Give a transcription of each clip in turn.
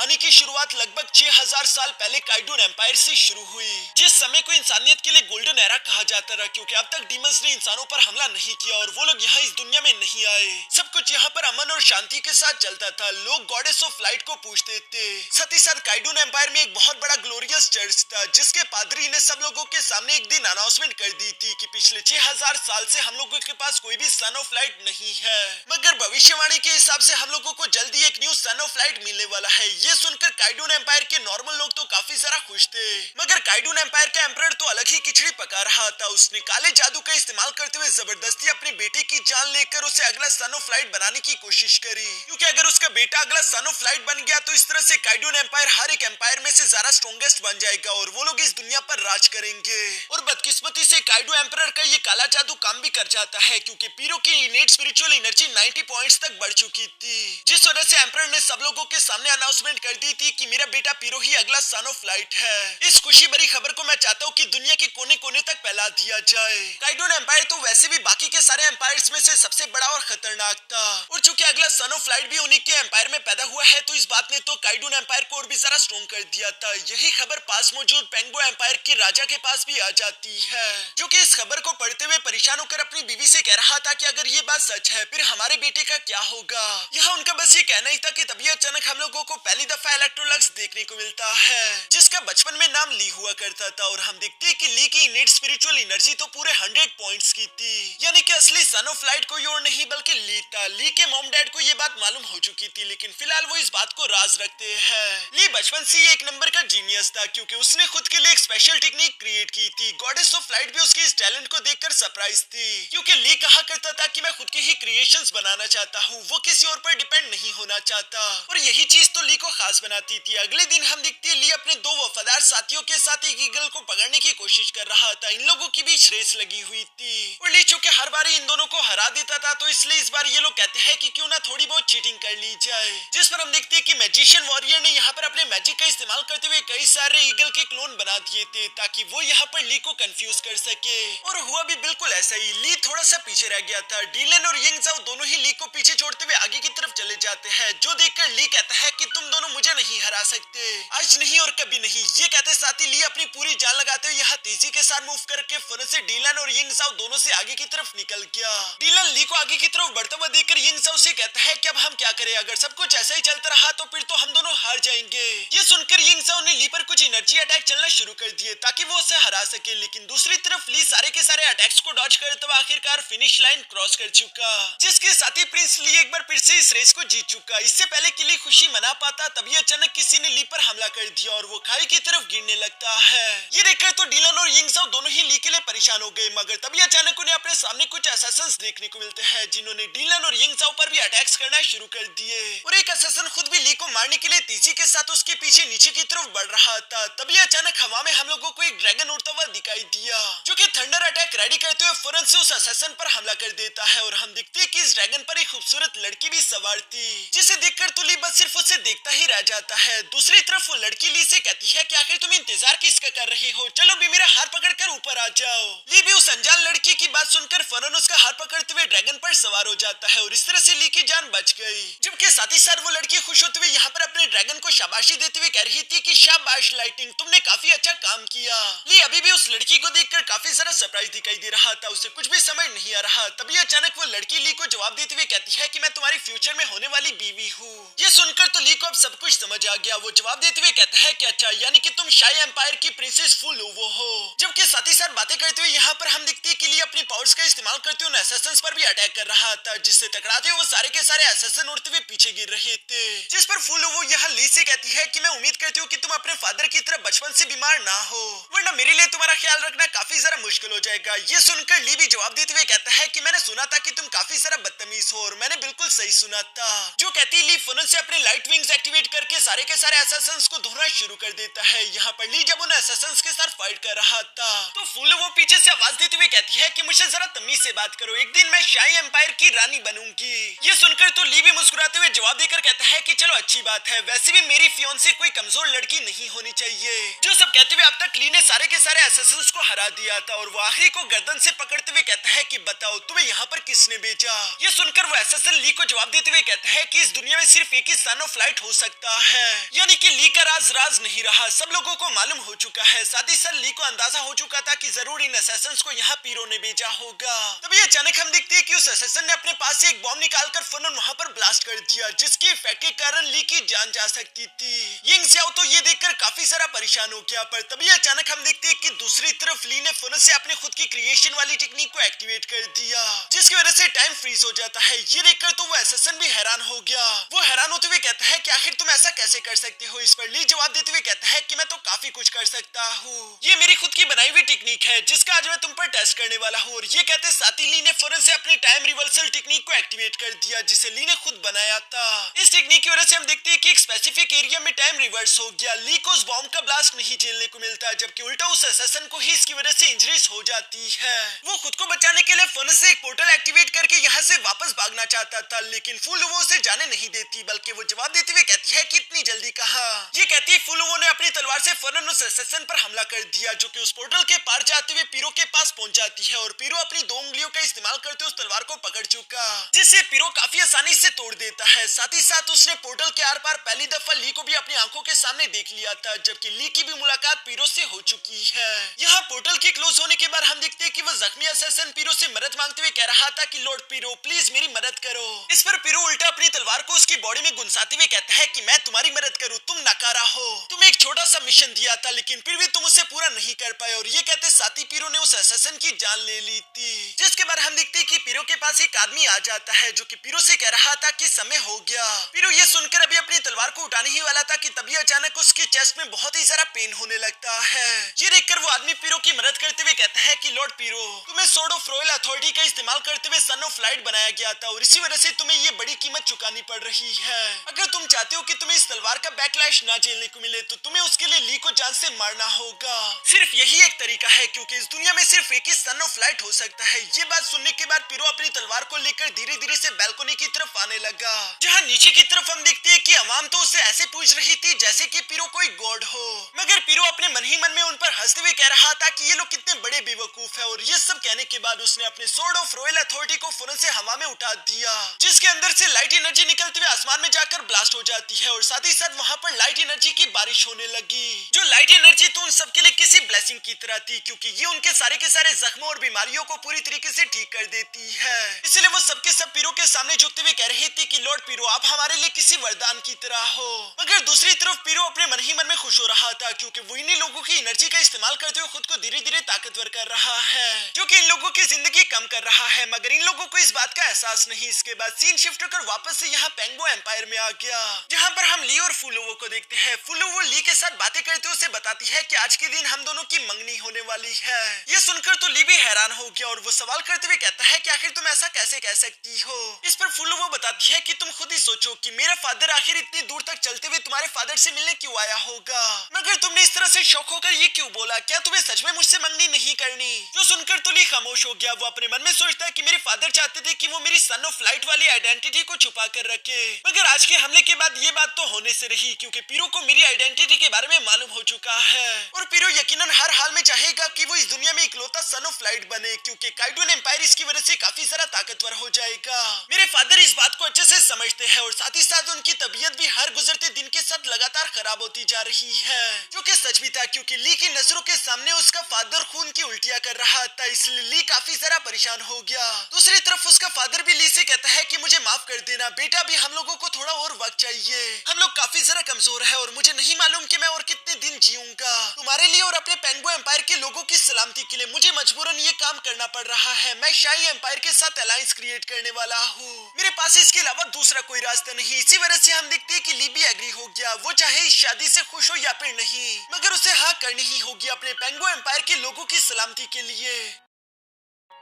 कहानी की शुरुआत लगभग 6000 साल पहले काइडून एम्पायर से शुरू हुई, जिस समय को इंसानियत के लिए गोल्डन एरा कहा जाता रहा, क्योंकि अब तक डीमंस ने इंसानों पर हमला नहीं किया और वो लोग यहाँ इस दुनिया में नहीं आए। सब कुछ यहाँ पर अमन और शांति के साथ चलता था। लोग गॉडेस ऑफ लाइट को पूजते थे। साथ ही साथ काइडून एम्पायर में एक बहुत बड़ा ग्लोरियस चर्च था, जिसके पादरी ने सब लोगों के सामने एक दिन अनाउंसमेंट कर दी थी कि पिछले 6000 साल से हम लोगों के पास कोई भी सन ऑफ लाइट नहीं है, मगर भविष्यवाणी के हिसाब से हम लोगों को जल्दी एक न्यू सन ऑफ लाइट मिलने वाला है। ये सुनकर काइडून एम्पायर के नॉर्मल लोग तो काफी सारा खुश थे, मगर काइडून एम्पायर का एम्परर तो अलग ही खिचड़ी पका रहा था। उसने काले जादू का इस्तेमाल करते हुए जबरदस्ती अपने बेटे की जान लेकर उसे अगला सन ऑफ लाइट बनाने की कोशिश करी, क्योंकि अगर उसका बेटा अगला सन ऑफ लाइट बन गया तो इस तरह से काइडून एम्पायर हर एक एम्पायर में से ज्यादा स्ट्रॉन्गेस्ट बन जाएगा और वो लोग इस दुनिया पर राज करेंगे। और बदकिस्मती से काइडू एम्परर का ये काला जादू काम भी कर जाता है, क्योंकि पीरो की इनेट स्पिरिचुअल एनर्जी 90 पॉइंट्स तक बढ़ चुकी थी, जिस वजह से एम्परर ने सब लोगों के सामने अनाउंसमेंट कर दी थी कि मेरा बेटा पीरो ही अगला सन ऑफ लाइट है। इस खुशी भरी खबर को मैं चाहता हूँ कि दुनिया के कोने कोने तक फैला दिया जाए। काइडून एम्पायर तो वैसे भी बाकी के सारे एम्पायर्स में से सबसे बड़ा और खतरनाक था, और चूंकि अगला सन ऑफ लाइट भी उन्हीं के एम्पायर में पैदा हुआ है, तो इस बात ने तो काइडून एम्पायर को और भी ज्यादा स्ट्रॉन्ग कर दिया था। यही खबर पास मौजूद पेंगो एम्पायर के राजा के पास भी आ जाती है, जो कि इस खबर को पढ़ते हुए परेशान होकर अपनी बीवी से कह रहा था कि अगर ये बात सच है फिर हमारे बेटे का क्या होगा। यहाँ उनका बस ये कहना ही था कि तभी अचानक हम लोगों को पहली दफा इलेक्ट्रोलक्स देखने को मिलता है, जिसका बचपन में नाम ली हुआ करता था, और हम देखते हैं कि ली की इनेट स्पिरिचुअल एनर्जी तो पूरे 100 पॉइंट्स की थी, यानी कि असली सन ऑफ लाइट कोई और नहीं बल्कि ली था। ली के मॉम डैड को ये बात मालूम हो चुकी थी, लेकिन फिलहाल वो इस बात को राज रखते हैं। ली बचपन से एक नंबर का जीनियस था, क्योंकि उसने खुद के लिए एक स्पेशल टेक्निक क्रिएट की थी। गॉडेस ऑफ लाइट भी उसके इस टैलेंट को देखकर सरप्राइज थी, क्योंकि ली कहा करता था कि मैं खुद के ही क्रिएशंस बनाना चाहता हूँ, वो किसी और पर डिपेंड नहीं होना चाहता, और यही चीज तो ली को खास बनाती थी। अगले दिन हम देखते हैं ली अपने दो वफादार साथियों के साथ एक ईगल को पकड़ने की कोशिश कर रहा था। इन लोगों की बीच रेस लगी हुई थी, और ली चूंकि हर बार इन दोनों को हरा देता था, तो इसलिए इस बार ये लोग कहते हैं कि क्यों ना थोड़ी बहुत चीटिंग कर ली जाए, जिस पर हम देखते हैं कि मैजिशियन वॉरियर ने यहाँ पर अपने मैजिक का इस्तेमाल करते हुए कई सारे ईगल के क्लोन बना दिए थे, ताकि वो यहाँ पर ली को कंफ्यूज कर सके, और हुआ भी बिल्कुल ऐसा ही। ली थोड़ा सा पीछे रह गया था। डीलन और यिंग ज़ाओ दोनों ही ली को पीछे छोड़ते हुए आगे की तरफ चले जाते हैं, जो देखकर ली कहता है कि तुम दोनों मुझे नहीं हरा सकते, आज नहीं और कभी नहीं। ये कहते साथ ही ली अपनी पूरी जान लगाते हुए यहाँ तेजी के साथ मूव करके फौरन से डीलन और यिंग ज़ाओ दोनों से आगे की तरफ निकल गया। डीलन ली को आगे की तरफ बढ़ता हुआ देखकर यिंग ज़ाओ से कहता है कि अब हम क्या करें, अगर सब कुछ ऐसा ही चलता रहा तो फिर तो हम दोनों हार जाएंगे। ये सुनकर यिंग ज़ाओ ने ली पर कुछ एनर्जी अटैक चलना शुरू कर दिए ताकि वो उसे हरा सके, लेकिन दूसरी तरफ ली सारे के सारे अटैक्स को डॉज करते हुए आखिरकार फिनिश लाइन क्रॉस कर चुका, जिसके साथ ही प्रिंस ली एक बार फिर से इस रेस को जीत चुका। इससे पहले कि ली खुशी मना पाता तभी अचानक किसी ने ली पर हमला कर दिया और वो खाई की तरफ गिरने लगता है। ये देखकर तो डीलन और यिंग ज़ाओ दोनों ही ली के लिए परेशान हो गए, मगर तभी अचानक उन्हें अपने सामने कुछ असैसिन्स देखने को मिलते हैं, जिन्होंने डीलन और यिंग ज़ाओ पर भी अटैक्स करना शुरू कर दिए, और एक असैसिन खुद भी ली को मारने के लिए तेजी के साथ उसके पीछे नीचे की तरफ बढ़ रहा था। तभी अचानक हवा में हम लोगों को एक ड्रैगन उड़ता हुआ दिखाई दिया, जो कि थंडर अटैक रेडी करते हुए फौरन से उस असैसिन पर हमला कर देता है, और हम देखते हैं कि इस ड्रैगन पर एक खूबसूरत लड़की भी सवार थी, जिसे देखकर तो ली बस सिर्फ उसे देखता ही रह जाता है। दूसरी तरफ वो लड़की ली से कहती है कि आखिर तुम इंतजार किसका कर रही हो, चलो भी मेरा हाथ पकड़कर ऊपर आ जाओ। ली भी उस अनजान लड़की की बात सुनकर फौरन उसका हाथ पकड़ते हुए ड्रैगन पर सवार हो जाता है, और इस तरह से ली की जान बच गई। जबकि साथ ही साथ वो लड़की खुश होते हुए यहाँ पर अपने ड्रैगन को शाबाशी देते हुए कह रही थी कि शाबाश लाइटिंग, तुमने काफी अच्छा काम किया। ली अभी भी उस लड़की को देखकर काफी सारा सरप्राइज दिखाई दे रहा था, उसे कुछ भी समझ नहीं आ रहा। तभी अचानक वो लड़की ली को जवाब देते हुए कहती है कि मैं तुम्हारी फ्यूचर में होने वाली बीवी हूँ। ये सुनकर तो ली को अब सब कुछ समझ आ गया। वो जवाब देते हुए कहता है कि अच्छा, यानी कि तुम शाई एम्पायर की प्रिंसेस फुलुवो हो। जबकि साथ ही साथ बातें करते हुए यहाँ पर हम देखते हैं कि ली अपनी पावर्स का इस्तेमाल करते हुए असैसिन्स पर भी अटैक कर रहा था, जिससे टकराते हुए वो सारे के सारे असैसिन उड़ते हुए पीछे गिर रहे थे, जिस पर फुलुवो यहाँ ली से कहती है कि मैं उम्मीद करती हूँ कि तुम अपने फादर की तरह बचपन से बीमार ना हो, वरना मेरे लिए तुम्हारा ख्याल रखना काफी ज्यादा मुश्किल हो जाएगा। ये सुनकर ली भी जवाब देते हुए कहता है कि मैंने सुना था कि तुम काफी सारा बदतमीज हो, और मैंने बिल्कुल सही सुना था। जो कहती ली फौरन से अपने लाइट विंग्स एक्टिवेट करके सारे के सारे असैसिन्स को धोना शुरू कर देता है। यहाँ पर ली जब उन असैसिन्स के साथ फाइट कर रहा था तो फुलुवो पीछे से आवाज देते हुए कहती है कि मुझे जरा तमीज से बात करो, एक दिन मैं शाही एम्पायर की रानी बनूंगी। ये सुनकर तो ली भी मुस्कुराते हुए जवाब देकर कहता है कि चलो अच्छी बात है, वैसे भी मेरी फियोंसे कोई कमजोर लड़की नहीं होनी चाहिए। जो सब कहते हुए अब तक ली ने सारे के सारे असैसिन्स को हरा दिया था और वो आखिरी को गर्दन से पकड़ते हुए कहता है कि बताओ तुम्हें यहाँ पर किसने भेजा। ये सुनकर वो असैसिन ली को जवाब देते हुए कहता है कि इस दुनिया में सिर्फ एक ही सन ऑफ लाइट हो सकता है, यानी कि ली का राज राज नहीं रहा, सब लोगों को मालूम हो चुका है। साथ ही साथ ली को अंदाजा हो चुका था कि जरूर इन असैसिन्स को यहाँ पीरो ने भेजा होगा। तभी अचानक हम देखते हैं कि उस असैसिन ने अपने पास से एक बॉम्ब निकालकर फौरन वहाँ पर ब्लास्ट कर दिया, जिसकी इफेक्ट के कारण ली की जान जा सकती थी। यिंग ज़ियाओ तो ये देखकर काफी सारा परेशान हो गया, पर तभी अचानक हम देखते हैं कि दूसरी तरफ ली ने फौरन से अपने खुद की क्रिएशन वाली टेक्निक को एक्टिवेट कर दिया, जिसकी वजह से टाइम फ्रीज हो जाता है। ये देखकर तो वो असैसिन भी हैरान हो गया। वो हैरान होते हुए कहता है कि आखिर तुम ऐसा कैसे कर सकते हो। इस पर ली जवाब देते हुए कहता है कि मैं तो काफी कुछ कर सकता हूँ, ये मेरी खुद की बनाई हुई टेक्निक है जिसका आज मैं तुम पर टेस्ट करने वाला हूँ। और ये कहते साथ ही ली ने फौरन से अपनी टाइम रिवर्सल टेक्निक को एक्टिवेट कर दिया, जिसे ली ने खुद बनाया था। इस टेक्निक की वजह से हम देखते हैं कि एक स्पेसिफिक एरिया में टाइम रिवर्स हो गया। ली को उस बॉम्ब का ब्लास्ट नहीं झेलने को मिलता, जबकि उल्टा उस असैसिन को ही इसकी वजह से इंजरीज हो जाती है। वो खुद को बचाने के लिए फौरन से एक पोर्टल एक्टिवेट करके यहाँ से वापस भागना चाहता था, लेकिन फुल वो उसे जाने नहीं देती, बल्कि वो जवाब देते हुए कहती है कि इतनी जल्दी कहाँ। ये कहती है फुल वो ने अपनी तलवार से फौरन उस असैसिन पर हमला कर दिया, जो कि उस पोर्टल के पार जाते हुए पीरो के पास पहुंच जाती है। और पीरो अपनी 2 उंगलियों का इस्तेमाल करते उस तलवार को पकड़ चुका, जिसे पीरो काफी आसानी से तोड़ देता है। साथ ही साथ उसने पोर्टल के आर पार पहली दफा ली को भी अपनी आंखों के सामने देख लिया था, जबकि ली की भी मुलाकात पीरो से हो चुकी है। यहाँ पोर्टल के क्लोज होने के बाद हम देखते हैं कि वो जख्मी असैसिन पीरो से मदद मांगते हुए कह रहा था कि लॉर्ड पीरो प्लीज मेरी मदद करो। इस पर पीरो उल्टा अपनी तलवार को उसकी बॉडी में गुनसाते हुए कहता है कि मैं तुम्हारी मदद करूँ, तुम नकारा हो। तुम एक छोटा सा मिशन दिया था, लेकिन फिर भी तुम उसे पूरा नहीं कर पाए। और ये कहते साथ ही पीरो ने उस असैसिन की जान ले ली थी, जिसके बाद हम देखते हैं कि पीरो के पास एक आदमी आ जाता है, जो कि पीरो से कह रहा था कि समय हो गया। पीरो ये सुनकर अभी अपनी तलवार को उठाने ही वाला था कि तभी अचानक उसके चेस्ट में बहुत ही ज्यादा पेन होने लगता है। ये देखकर वो आदमी पीरो की मदद करते हुए कहता है कि लॉर्ड पीरो, तुम्हें सोर्ड ऑफ रॉयल अथॉरिटी का इस्तेमाल करते हुए सन ऑफ लाइट बनाया गया था, और इसी वजह से तुम्हें ये बड़ी कीमत चुकानी पड़ रही है। अगर तुम चाहते हो कि तुम्हें इस तलवार का बैकलैश ना झेलने को मिले, तो तुम्हें उसके लिए ली को जान से मारना होगा। सिर्फ यही एक तरीका है, क्योंकि इस दुनिया में सिर्फ एक ही सन ऑफ लाइट हो सकता है। ये बात सुनने के बाद पीरो अपनी तलवार को लेकर धीरे धीरे से बैल्कनी की तरफ आने लगा, जहाँ नीचे की तरफ हम देखते हैं कि अवाम तो उसे ऐसे पूछ रही थी जैसे कि पीरो कोई गॉड हो, मगर पीरो अपने मन ही मन में उन पर हंसते हुए कह रहा था कि ये लोग कितने बड़े बेवकूफ है। और ये सब कहने के बाद उसने अपने सोर्ड ऑफ रॉयल अथॉरिटी को फौरन से हवा में उठा दिया, जिसके अंदर से लाइट एनर्जी निकलते हुए आसमान में जाकर ब्लास्ट हो जाती है। और साथ ही साथ वहाँ पर लाइट एनर्जी की बारिश होने लगी। जो लाइट एनर्जी तो उन सबके लिए किसी ब्लेसिंग की तरह थी, क्योंकि ये उनके सारे के सारे जख्मों और बीमारियों को पूरी तरीके से ठीक कर देती है। इसलिए वो सबके सब पीरो के सामने झुकते हुए कह रही थी कि लॉर्ड पीरो आप हमारे लिए किसी वरदान की तरह हो। मगर दूसरी तरफ पीरो अपने मन ही मन में खुश हो रहा था, क्योंकि वो इन्हीं लोगों की एनर्जी का इस्तेमाल करते हुए खुद को धीरे धीरे ताकतवर कर रहा है, जो कि इन लोगों की जिंदगी कम कर रहा है। मगर इन लोगों को इस बात का एहसास नहीं। इसके बाद सीन शिफ्ट कर वापस से यहाँ पेंगो एम्पायर में आ गया, जहाँ पर हम ली और फुलोवो को देखते हैं। फुलोवो ली के साथ बातें करते हुए उसे बताती है कि आज के दिन हम दोनों की मंगनी होने वाली है। ये सुनकर तो ली भी हैरान हो गया, और वो सवाल करते हुए कहता है कि आखिर तुम ऐसा कैसे कह सकती हो। इस पर फुलोवो बताती है कि तुम खुद ही सोचो कि मेरा फादर आखिर इतनी दूर तक चलते हुए तुम्हारे फादर से मिलने क्यों आया होगा, मगर तुमने इस तरह से शौक होकर ये क्यों बोला, क्या तुम्हें सच में मुझसे मंगनी नहीं करनी। जो सुनकर तो ली खामोश हो गया। वो अपने मन में सोचता है कि मेरे फादर चाहते थे कि वो मेरी सन ऑफ लाइट वाली आइडेंटिटी को छुपा कर रखे, मगर आज के हमले के बाद ये बात तो होने से रही, क्योंकि पीरो को मेरी आइडेंटिटी के बारे में मालूम हो चुका है। और पीरो यकीनन हर हाल में चाहेगा कि वो इस दुनिया में इकलौता सन ऑफ लाइट बने, क्योंकि काइडून एम्पायर इसकी वजह से काफी सारा ताकतवर हो जाएगा। मेरे फादर इस बात को अच्छे से समझते हैं, और साथ ही साथ उनकी तबीयत भी हर गुजरते दिन के साथ लगातार खराब होती जा रही है, जो कि सच भी था, क्योंकि ली की नजरों के सामने उसका फादर खून की उल्टियां कर रहा था। इसलिए ली काफी सारा परेशान हो गया। दूसरी तरफ उसका फादर भी ली से कहता है कि मुझे माफ कर देना बेटा, भी हम लोगों को थोड़ा और वक्त चाहिए। हम लोग काफी जरा कमजोर है, और मुझे नहीं मालूम कि मैं और कितने दिन जीऊंगा। तुम्हारे लिए और अपने पेंगो एम्पायर के लोगों की सलामती के लिए मुझे मजबूरन ये काम करना पड़ रहा है। मैं शाही एम्पायर के साथ अलायंस क्रिएट करने वाला हूँ। मेरे पास इसके अलावा दूसरा कोई रास्ता नहीं। इसी वजह से हम देखते हैं कि ली भी एग्री हो गया। वो चाहे इस शादी से खुश हो या फिर नहीं, मगर उसे हाँ करनी ही होगी अपने पेंगो एम्पायर के लोगों की सलामती के लिए।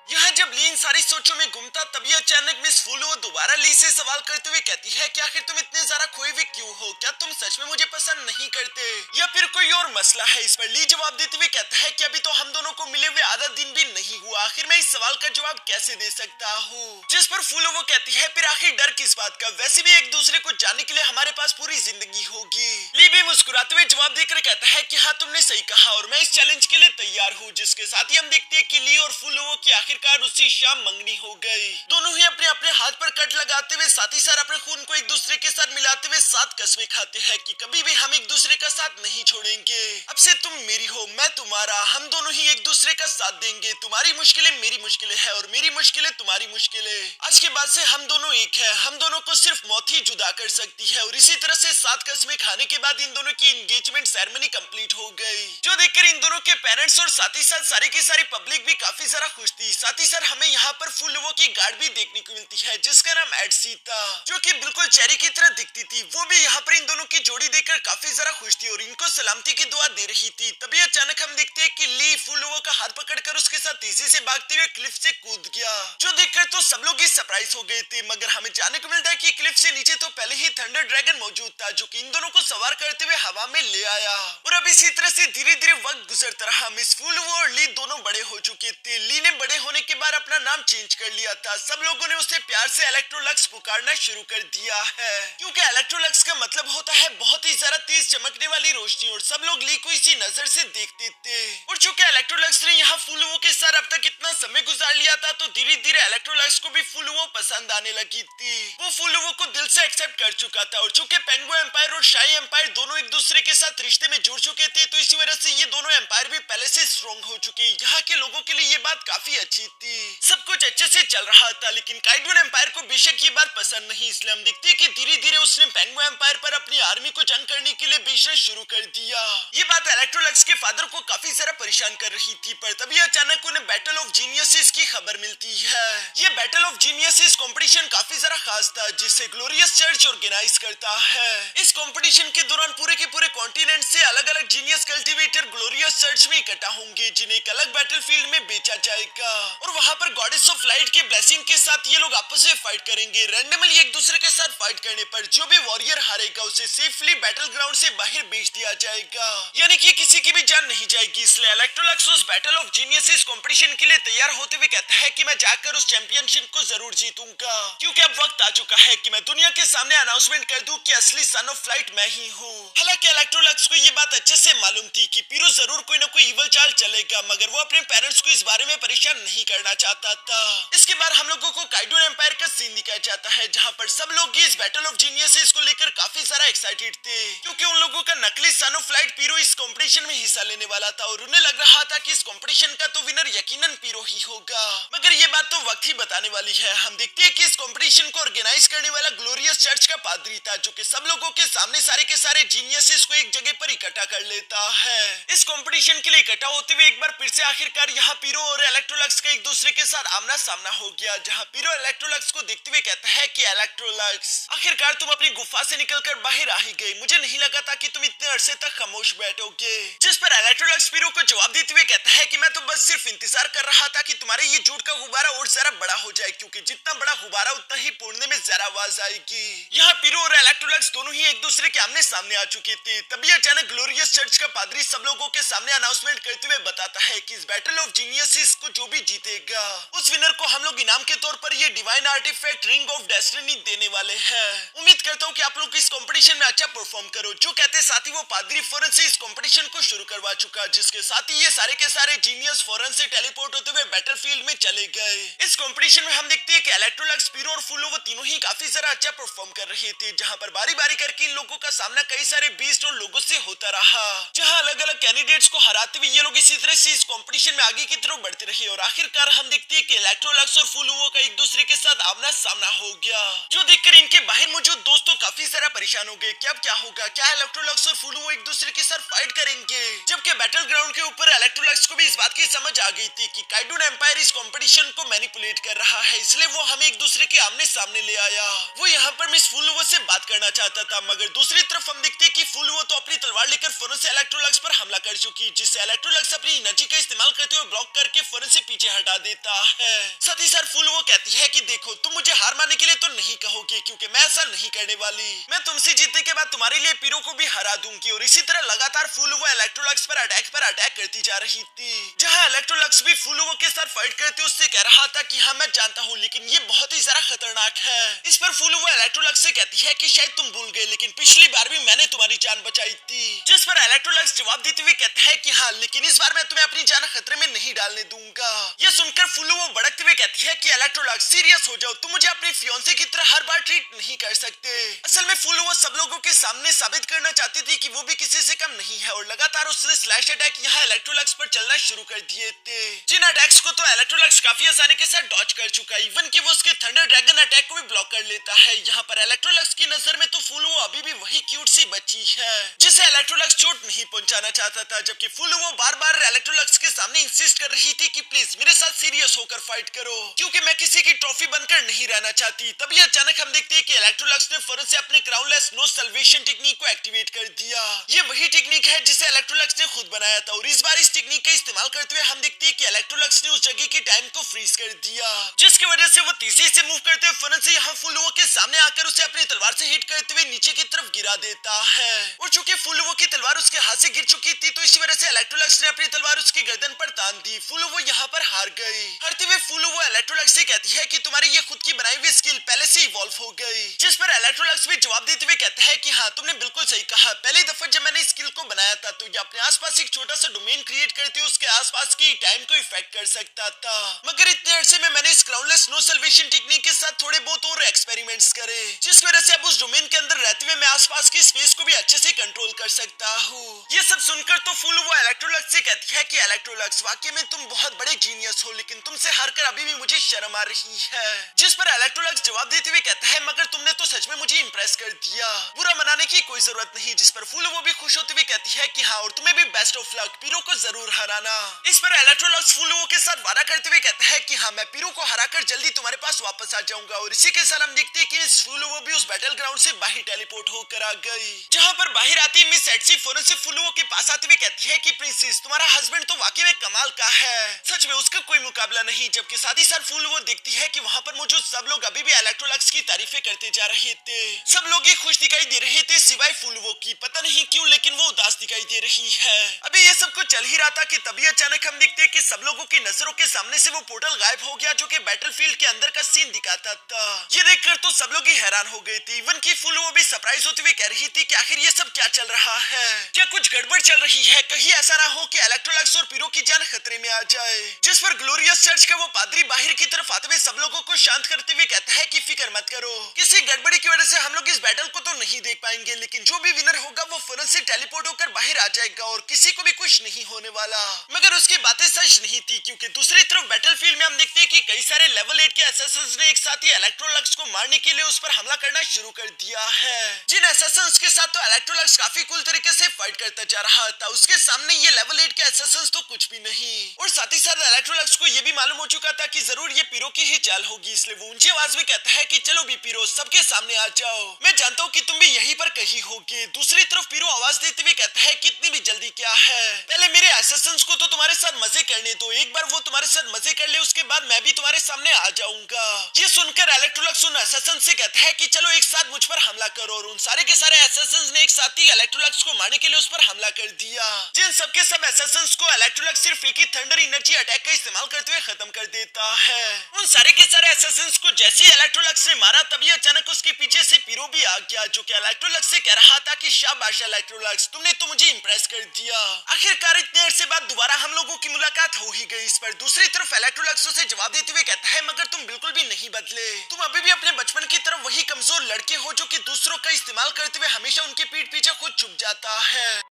यहाँ जब ली इन सारी सोचों में घूमता, तभी अचानक मिस फुलो दोबारा ली से सवाल करते हुए कहती है कि आखिर तुम इतने ज्यादा खोए हुए क्यों हो, क्या तुम सच में मुझे पसंद नहीं करते या फिर कोई और मसला है। इस पर ली जवाब देते हुए कहता है कि अभी तो हम दोनों को मिले हुए आधा दिन भी नहीं हुआ, आखिर मैं इस सवाल का जवाब कैसे दे सकता हूँ। जिस पर फुलो वो कहती है फिर आखिर डर किस बात का, वैसे भी एक दूसरे को जानने के लिए हमारे पास पूरी जिंदगी होगी। ली भी मुस्कुराते हुए जवाब देकर कहता है कि हाँ तुमने सही कहा और मैं इस चैलेंज के लिए तैयार हूँ। जिसके साथ ही हम देखते हैं कि ली और फुलवो की आखिरकार उसी शाम मंगनी हो गई। दोनों ही अपने अपने हाथ पर कट लगाते हुए साथ ही साथ अपने खून को एक दूसरे के साथ मिलाते हुए 7 कस्में खाते हैं कि कभी भी हम एक दूसरे का साथ नहीं छोड़ेंगे। अब से तुम मेरी हो, मैं तुम्हारा, हम दोनों ही एक दूसरे का साथ देंगे। तुम्हारी मुश्किलें मेरी मुश्किलें है और मेरी मुश्किलें तुम्हारी मुश्किलें। आज के बाद से हम दोनों एक है, हम दोनों को सिर्फ मौत ही जुदा कर सकती है। और इसी तरह से 7 कस्में खाने के बाद इन दोनों की एंगेजमेंट सेरेमनी कंप्लीट हो गई, जो देखकर इन दोनों के पेरेंट्स और साथ ही साथ सारी की सारी पब्लिक भी काफी ज्यादा खुश थी। साथ ही साथ हमें यहाँ पर फुलवो की गार्ड भी देखने को मिलती है जिसका नाम एडसी था, जो कि बिल्कुल चेरी की तरह दिखती थी। वो भी यहाँ पर इन दोनों की जोड़ी देखकर काफी ज्यादा खुश थी और इनको सलामती की दुआ दे रही थी। तभी अचानक हम देखते हैं कि ली फुलवो का हाथ पकड़कर उसके साथ तेजी से भागते हुए क्लिफ से कूद गया, जो देखकर तो सब लोग ही सरप्राइज हो गए थे। मगर हमें जानने को मिलता है कि क्लिफ से नीचे तो पहले ही थंडर ड्रैगन मौजूद था, जो कि इन दोनों को सवार करते हुए हवा में ले आया। और अब इसी तरह से धीरे धीरे वक्त गुजरता रहा। मिस फुलवो और ली दोनों बड़े हो चुके थे। ली ने बड़े होने के बाद अपना नाम चेंज कर लिया था। सब लोगों ने उसे प्यार से इलेक्ट्रोलक्स पुकारना शुरू कर दिया है, क्योंकि इलेक्ट्रोलक्स का मतलब होता है बहुत ही ज्यादा तेज चमकने वाली रोशनी। और सब लोग ली को इसी नजर से देखते थे। और चूंकि इलेक्ट्रोलक्स ने यहाँ फुलवो के साथ अब तक इतना समय गुजार लिया था, तो धीरे धीरे इलेक्ट्रोलक्स को भी फुलवो पसंद आने लगी थी। वो फुलवो को दिल से एक्सेप्ट कर चुका था। और चूंकि पेंगुइन एम्पायर और शाही एम्पायर दोनों एक दूसरे के साथ रिश्ते में जुड़ चुके थे, तो इसी वजह से ये दोनों एम्पायर भी पहले से स्ट्रॉन्ग हो चुके। यहाँ के लोगों के लिए ये बात काफी अच्छी थी, सब कुछ अच्छे से चल रहा था। लेकिन काइडून एम्पायर को बेशक ये बात पसंद नहीं, इसलिए हम देखते हैं कि धीरे धीरे उसने पेंगुइन एम्पायर पर अपनी आर्मी को जंग करने के लिए भेजना शुरू कर दिया। ये बात इलेक्ट्रोलक्स के फादर को काफी ज्यादा परेशान कर रही थी। पर तभी अचानक उन्हें बैटल ऑफ जीनियसेस की खबर मिलती है। ये बैटल ऑफ जीनियसेस कंपटीशन काफी ज्यादा खास था, जिसे ग्लोरियस चर्च ऑर्गेनाइज करता है। इस कंपटीशन के दौरान पूरे के पूरे कॉन्टिनेंट से अलग अलग जीनियस कल्टीवेटर ग्लोरियस चर्च में इकट्ठा होंगे, जिन्हें एक अलग बैटलफील्ड में बेचा जाएगा। और वहां पर गॉडेस ऑफ लाइट के ब्लेसिंग के साथ ये लोग आपस में फाइट करेंगे। रैंडमली एक दूसरे के साथ फाइट करने पर जो भी वॉरियर हारेगा उसे सेफली बैटल ग्राउंड से बाहर भेज दिया जाएगा, यानी कि किसी की भी जान नहीं जाएगी। इसलिए इलेक्ट्रोलक्स उस बैटल ऑफ जीनियसेस कंपटीशन के लिए तैयार होते हुए कहता है कि मैं जाकर उस चैंपियनशिप को जरूर जीतूंगा, क्योंकि अब वक्त आ चुका है कि मैं दुनिया के सामने अनाउंसमेंट कर दूं कि असली सन ऑफ लाइट मैं ही हूँ। हालांकि इलेक्ट्रोलक्स को ये बात अच्छे से मालूम थी कि पीरो जरूर कोई ना कोई इवल चाल चलेगा, मगर वो अपने पेरेंट्स को इस बारे में परेशान नहीं करना चाहता था। इसके बाद हम लोगों को काइडून एम्पायर का सीन दिखाया जाता है, जहाँ पर सब लोग इस बैटल ऑफ जीनियसेस को लेकर काफी ज्यादा एक्साइटेड थे, क्योंकि उन लोगों का नकली सन ऑफ लाइट पीरो इस कंपटीशन में हिस्सा लेने वाला था। और उन्हें लग रहा था कि इस कंपटीशन का तो विनर यकीनन पीरो ही होगा, मगर ये बात तो वक्त ही बताने वाली है। हम देखते हैं कि इस कंपटीशन को ऑर्गेनाइज करने वाला ग्लोरियस चर्च का पादरी था, जो कि सब लोगों के सामने सारे के सारे जीनियसेस को एक जगह पर इकट्ठा कर लेता है। इस कंपटीशन के लिए इकट्ठा होते हुए एक बार फिर से आखिरकार यहाँ पीरो और इलेक्ट्रोलक्स का एक दूसरे के साथ आमना सामना हो गया, जहाँ पीरो इलेक्ट्रोलक्स को देखते हुए कहता है कि इलेक्ट्रोलक्स, आखिरकार तुम अपनी गुफा से निकलकर बाहर आ ही गई। मुझे नहीं लगा था कि तुम इतने अरसे तक खामोश बैठोगे। जिस पर इलेक्ट्रोलक्स पीरो को जवाब देते हुए कहता है कि मैं तो बस सिर्फ इंतजार कर रहा था कि तुम्हारे ये झूठ का गुब्बारा और जरा बड़ा हो जाए, क्योंकि जितना बड़ा गुब्बारा उतना ही फोड़ने में जरा आवाज आएगी। यहाँ पीरो और इलेक्ट्रोलक्स दोनों ही एक दूसरे के आमने सामने आ चुके थे। तभी अचानक ग्लोरियस चर्च का पादरी सब लोगों के सामने अनाउंसमेंट करते हुए बताता है कि इस बैटल ऑफ जीनियसेस को जो भी जीतेगा उस विनर को हम लोग इनाम के तौर पर ये divine artifact ring of destiny देने वाले हैं। उम्मीद करता हूँ कि आप लोग इस कंपटीशन में अच्छा परफॉर्म करो। जो कहते साथ ही वो पादरी फौरन से इस कंपटीशन को शुरू करवा चुका, जिसके साथ ही ये सारे के सारे जीनियस फौरन से टेलीपोर्ट होते हुए बैटलफील्ड में चले गए। इस कंपटीशन में हम देखते हैं कि इलेक्ट्रोलक्स, पीरो और फुलवो तीनों ही काफी ज्यादा अच्छा परफॉर्म कर रहे थे, जहाँ पर बारी बारी करके इन लोगों का सामना कई सारे बीस्ट और लोगों से होता रहा, जहाँ अलग अलग कैंडिडेट्स को हराते हुए ये लोग इसी तरह से इस कंपटीशन में आगे की तरफ बढ़ते रहे। और आखिरकार हम देखते हैं कि इलेक्ट्रोलक्स और फुलवो का एक दूसरे के साथ आमना सामना हो गया, जो देखकर इनके बाहर मौजूद दोस्तों काफी सारा परेशान हो गए कि अब क्या होगा, क्या इलेक्ट्रोलक्स और फुलवो एक दूसरे के साथ फाइट करेंगे। जबकि बैटल ग्राउंड के ऊपर इलेक्ट्रोलक्स को भी इस बात की समझ आ गई थी कि काइडून एम्पायर इस कंपटीशन को मैनिपुलेट कर रहा है, इसलिए वो हमें एक दूसरे के आमने सामने ले आया। वो यहाँ पर मिस फुलवो से बात करना चाहता था, मगर दूसरी तरफ हम देखते हैं कि फुलवो तो अपनी तलवार लेकर फौरन से इलेक्ट्रोलक्स पर हमला कर चुकी, जिससे इलेक्ट्रोलक्स अपनी एनर्जी का इस्तेमाल करते हुए ब्लॉक करके फौरन से पीछे हटा देता है। साथ ही साथ फुलवो कहती है कि देखो, तुम मुझे हार मानने के लिए तो नहीं कहोगे, क्योंकि मैं ऐसा नहीं करने वाली। मैं तुमसे जीतने के बाद तुम्हारे लिए पीरो को भी भी हरा दूंगी। और इसी तरह लगातार फुलवो इलेक्ट्रोलक्स पर अटैक करती जा रही थी, जहां इलेक्ट्रोलक्स भी फुलवो के साथ फाइट करते उससे कह रहा था कि हाँ मैं जानता हूँ, लेकिन ये बहुत ही ज्यादा खतरनाक है। इस पर फुलवो इलेक्ट्रोलक्स से कहती है कि शायद तुम भूल गए, लेकिन पिछली बार भी मैंने तुम्हारी जान बचाई थी। जिस पर इलेक्ट्रोलक्स जवाब देते हुए कहता है कि हाँ, लेकिन इस बार मैं तुम्हें अपनी जान खतरे में नहीं डालने दूंगा। ये सुनकर फुलवो भड़कते हुए कहती है कि इलेक्ट्रोलक्स सीरियस हो जाओ, तुम मुझे अपने फियांसे की तरह हर बार ट्रीट नहीं कर सकते। असल में फुलवो सब लोगों के सामने साबित करना चाहती थी कि वो भी किसी से कम नहीं है, और लगातार उसने स्लैश अटैक यहाँ इलेक्ट्रोलक्स पर चलना शुरू कर दिए थे, जिन अटैक्स को तो इलेक्ट्रोलक्स काफी आसानी के साथ डॉज कर चुका, इवन कि वो उसके थंडर ड्रैगन अटैक को भी ब्लॉक कर लेता है। यहाँ पर इलेक्ट्रोलक्स की नजर में तो फुलवो अभी भी वही क्यूट सी बच्ची है जिसे इलेक्ट्रोलक्स चोट नहीं पहुंचाना चाहता था, जबकि फुलवो बार बार इलेक्ट्रोलक्स के सामने इंसिस्ट कर रही थी कि प्लीज मेरे साथ सीरियस होकर फाइट करो, क्योंकि मैं किसी की ट्रॉफी बनकर नहीं रहना चाहती। तभी अचानक हम देखते हैं कि इलेक्ट्रोलक्स ने फौरन से अपने क्राउनलेस नो सल्वेशन टेक्निक को एक्टिवेट कर दिया। ये वही टेक्निक है जिसे इलेक्ट्रोलक्स ने खुद बनाया था, और इस बार इस टेक्निक का इस्तेमाल करते हुए हम देखते हैं कि इलेक्ट्रोलक्स ने उस जगह के टाइम को फ्रीज कर दिया, जिसकी वजह से वो तेजी से मूव करते हुए फौरन से यहाँ फुलवो के सामने आकर उसे अपनी तलवार से हिट करते हुए नीचे की तरफ गिरा देता है। और चूंकि फुलवो की तलवार उसके हाथ से गिर चुकी थी, तो इसी वजह से इलेक्ट्रोलक्स ने अपनी तलवार उसकी गर्दन पर तान दी। फुलवो यहाँ पर हार गई। हारते हुए फुलवो इलेक्ट्रोलक्स से कहती है कि तुम्हारी ये खुद की बनाई हुई स्किल पहले से इवॉल्व हो गई, जिस पर इलेक्ट्रोलक्स भी जवाब देते हुए कहता है कि हाँ, तुमने बिल्कुल सही कहा। पहली दफा जब मैंने स्किल को बनाया था तो ये अपने आसपास एक छोटा सा डोमेन क्रिएट करते हुए उसके आसपास की टाइम को इफेक्ट कर सकता था, मगर इतने अरसे में मैंने इस क्राउनलेस नो सल्वेशन टेक्निक के साथ थोड़े बहुत और एक्सपेरिमेंट्स करे, जिस वजह से अब उस डोमेन के अंदर रहते हुए मैं आसपास की स्पेस को भी अच्छे से कंट्रोल कर सकता हूँ। ये सब सुनकर तो फुलवो इलेक्ट्रोलक्स से कहती है कि इलेक्ट्रोलक्स वाकई में तुम बहुत बड़े जीनियस हो, लेकिन तुमसे हारकर अभी भी मुझे शर्म आ रही है। जिस पर इलेक्ट्रोलक्स जवाब देते हुए कहता है मगर तुमने तो सच में मुझे इंप्रेस कर दिया, बुरा मनाने की कोई जरूरत नहीं। जिस पर फुलवो भी खुश होते हुए कहती है कि हाँ, और तुम्हें भी बेस्ट ऑफ लक, पीरो को जरूर हराना। इस पर इलेक्ट्रोलक्स फुलवो के साथ वादा करते हुए कहता है कि हाँ, मैं पीरो को हराकर जल्दी तुम्हारे पास वापस आ जाऊंगा। और इसी के साथ हम देखते हैं कि मिस फुलवो भी उस बैटल ग्राउंड से बाहर टेलीपोर्ट होकर आ गई, जहाँ पर बाहर आती मिस एटसी फौरन से फुलवो के पास आते हुए कहती है कि प्रिंसेस, तुम्हारा हस्बैंड तो वाकई में कमाल का है, सच में उसका कोई मुकाबला नहीं। जबकि साथ ही साथ फुलवो देखती है कि वहाँ पर मौजूद सब लोग अभी भी इलेक्ट्रोलक्स की तारीफें करते जा रहे थे। सब लोग ही खुश दिखाई दे रहे थे सिवाय फुलवो की, पता नहीं क्यों, लेकिन वो उदास दिखाई दे रही है। अभी ये सब कुछ चल ही रहा था कि तभी अचानक हम देखते हैं कि सब लोगों की नजरों के सामने से वो पोर्टल गायब हो गया, जो कि बैटलफील्ड के अंदर का सीन दिखाता था। ये देखकर तो सब लोग ही हैरान हो गए थे, इवन की फुलवो भी सरप्राइज होते हुए कह रही थी कि आखिर ये सब क्या चल रहा है, क्या कुछ गड़बड़ चल रही है, कहीं ऐसा ना हो कि इलेक्ट्रोलक्स और पीरो की जान खतरे में आ जाए। जिस पर ग्लोरियस चर्च का वो पादरी बाहर की तरफ आते हुए सब लोगों को शांत करते हुए कहता है कि फिक्र मत करो, किसी गड़बड़ी की वजह से हम लोग इस बैटल को तो नहीं देख पाएंगे, लेकिन जो भी विनर होगा वो फौरन से टेलीपोर्ट होकर बाहर आ जाएगा और किसी को भी कुछ नहीं होने वाला। मगर उसकी बातें सच नहीं थी, क्योंकि दूसरी तरफ बैटलफील्ड में हम देखते हैं कि कई सारे लेवल 8 के असैसिन्स ने एक साथ ही इलेक्ट्रोलक्स को मारने के लिए उस पर हमला करना शुरू कर दिया है। जिन असैसिन्स के साथ तो इलेक्ट्रोलक्स काफी कूल तरीके से फाइट करता जा रहा था, उसके सामने ये लेवल 8 के असैसिन्स तो कुछ भी नहीं। और साथ ही साथ इलेक्ट्रोलक्स को ये भी मालूम हो चुका था कि जरूर ये पीरो की ही चाल होगी, इसलिए वो ऊंची आवाज में कहता है कि चलो भी पीरो, सबके सामने आ जाओ, मैं जानता हूँ कि तुम भी यहीं पर कहीं होगे। दूसरी तरफ पीरो आवाज देते हुए कहता है कितनी भी जल्दी क्या है, पहले मेरे असैसिन्स को तो तुम्हारे साथ मजे करने दो, एक बार वो तुम्हारे साथ मजे कर ले उसके बाद मैं भी तुम्हारे सामने आ जाऊंगा। ये सुनकर इलेक्ट्रोलक्स उन असैसिन्स से कहता है कि चलो एक साथ मुझ पर हमला करो, और उन सारे के सारे असैसिन्स ने एक साथ ही इलेक्ट्रोलक्स को मारने के लिए उस पर हमला कर दिया। जिन सबके सब असैसिन्स को इलेक्ट्रोलक्स सिर्फ एक ही थंडर एनर्जी अटैक का इस्तेमाल करते हुए खत्म कर देता है। उन सारे के सारे असैसिन्स को जैसे ही इलेक्ट्रोलक्स ने मारा, तभी अचानक उसके पीछे से पीरो भी आ गया, जो कि इलेक्ट्रोलक्स से कह रहा था कि शाबाश इलेक्ट्रोलक्स, तुमने तो मुझे इंप्रेस कर दिया, आखिरकार इतने अरसे बाद दोबारा हम लोगों की मुलाकात हो ही गई। इस पर दूसरी तरफ इलेक्ट्रोलक्स उसे जवाब देते हुए कहता है मगर तुम बिल्कुल भी नहीं बदले, तुम अभी भी अपने बचपन की तरफ वही कमजोर लड़के हो जो कि दूसरों का इस्तेमाल करते हुए हमेशा उनके पीठ पीछे खुद छुप जाता है।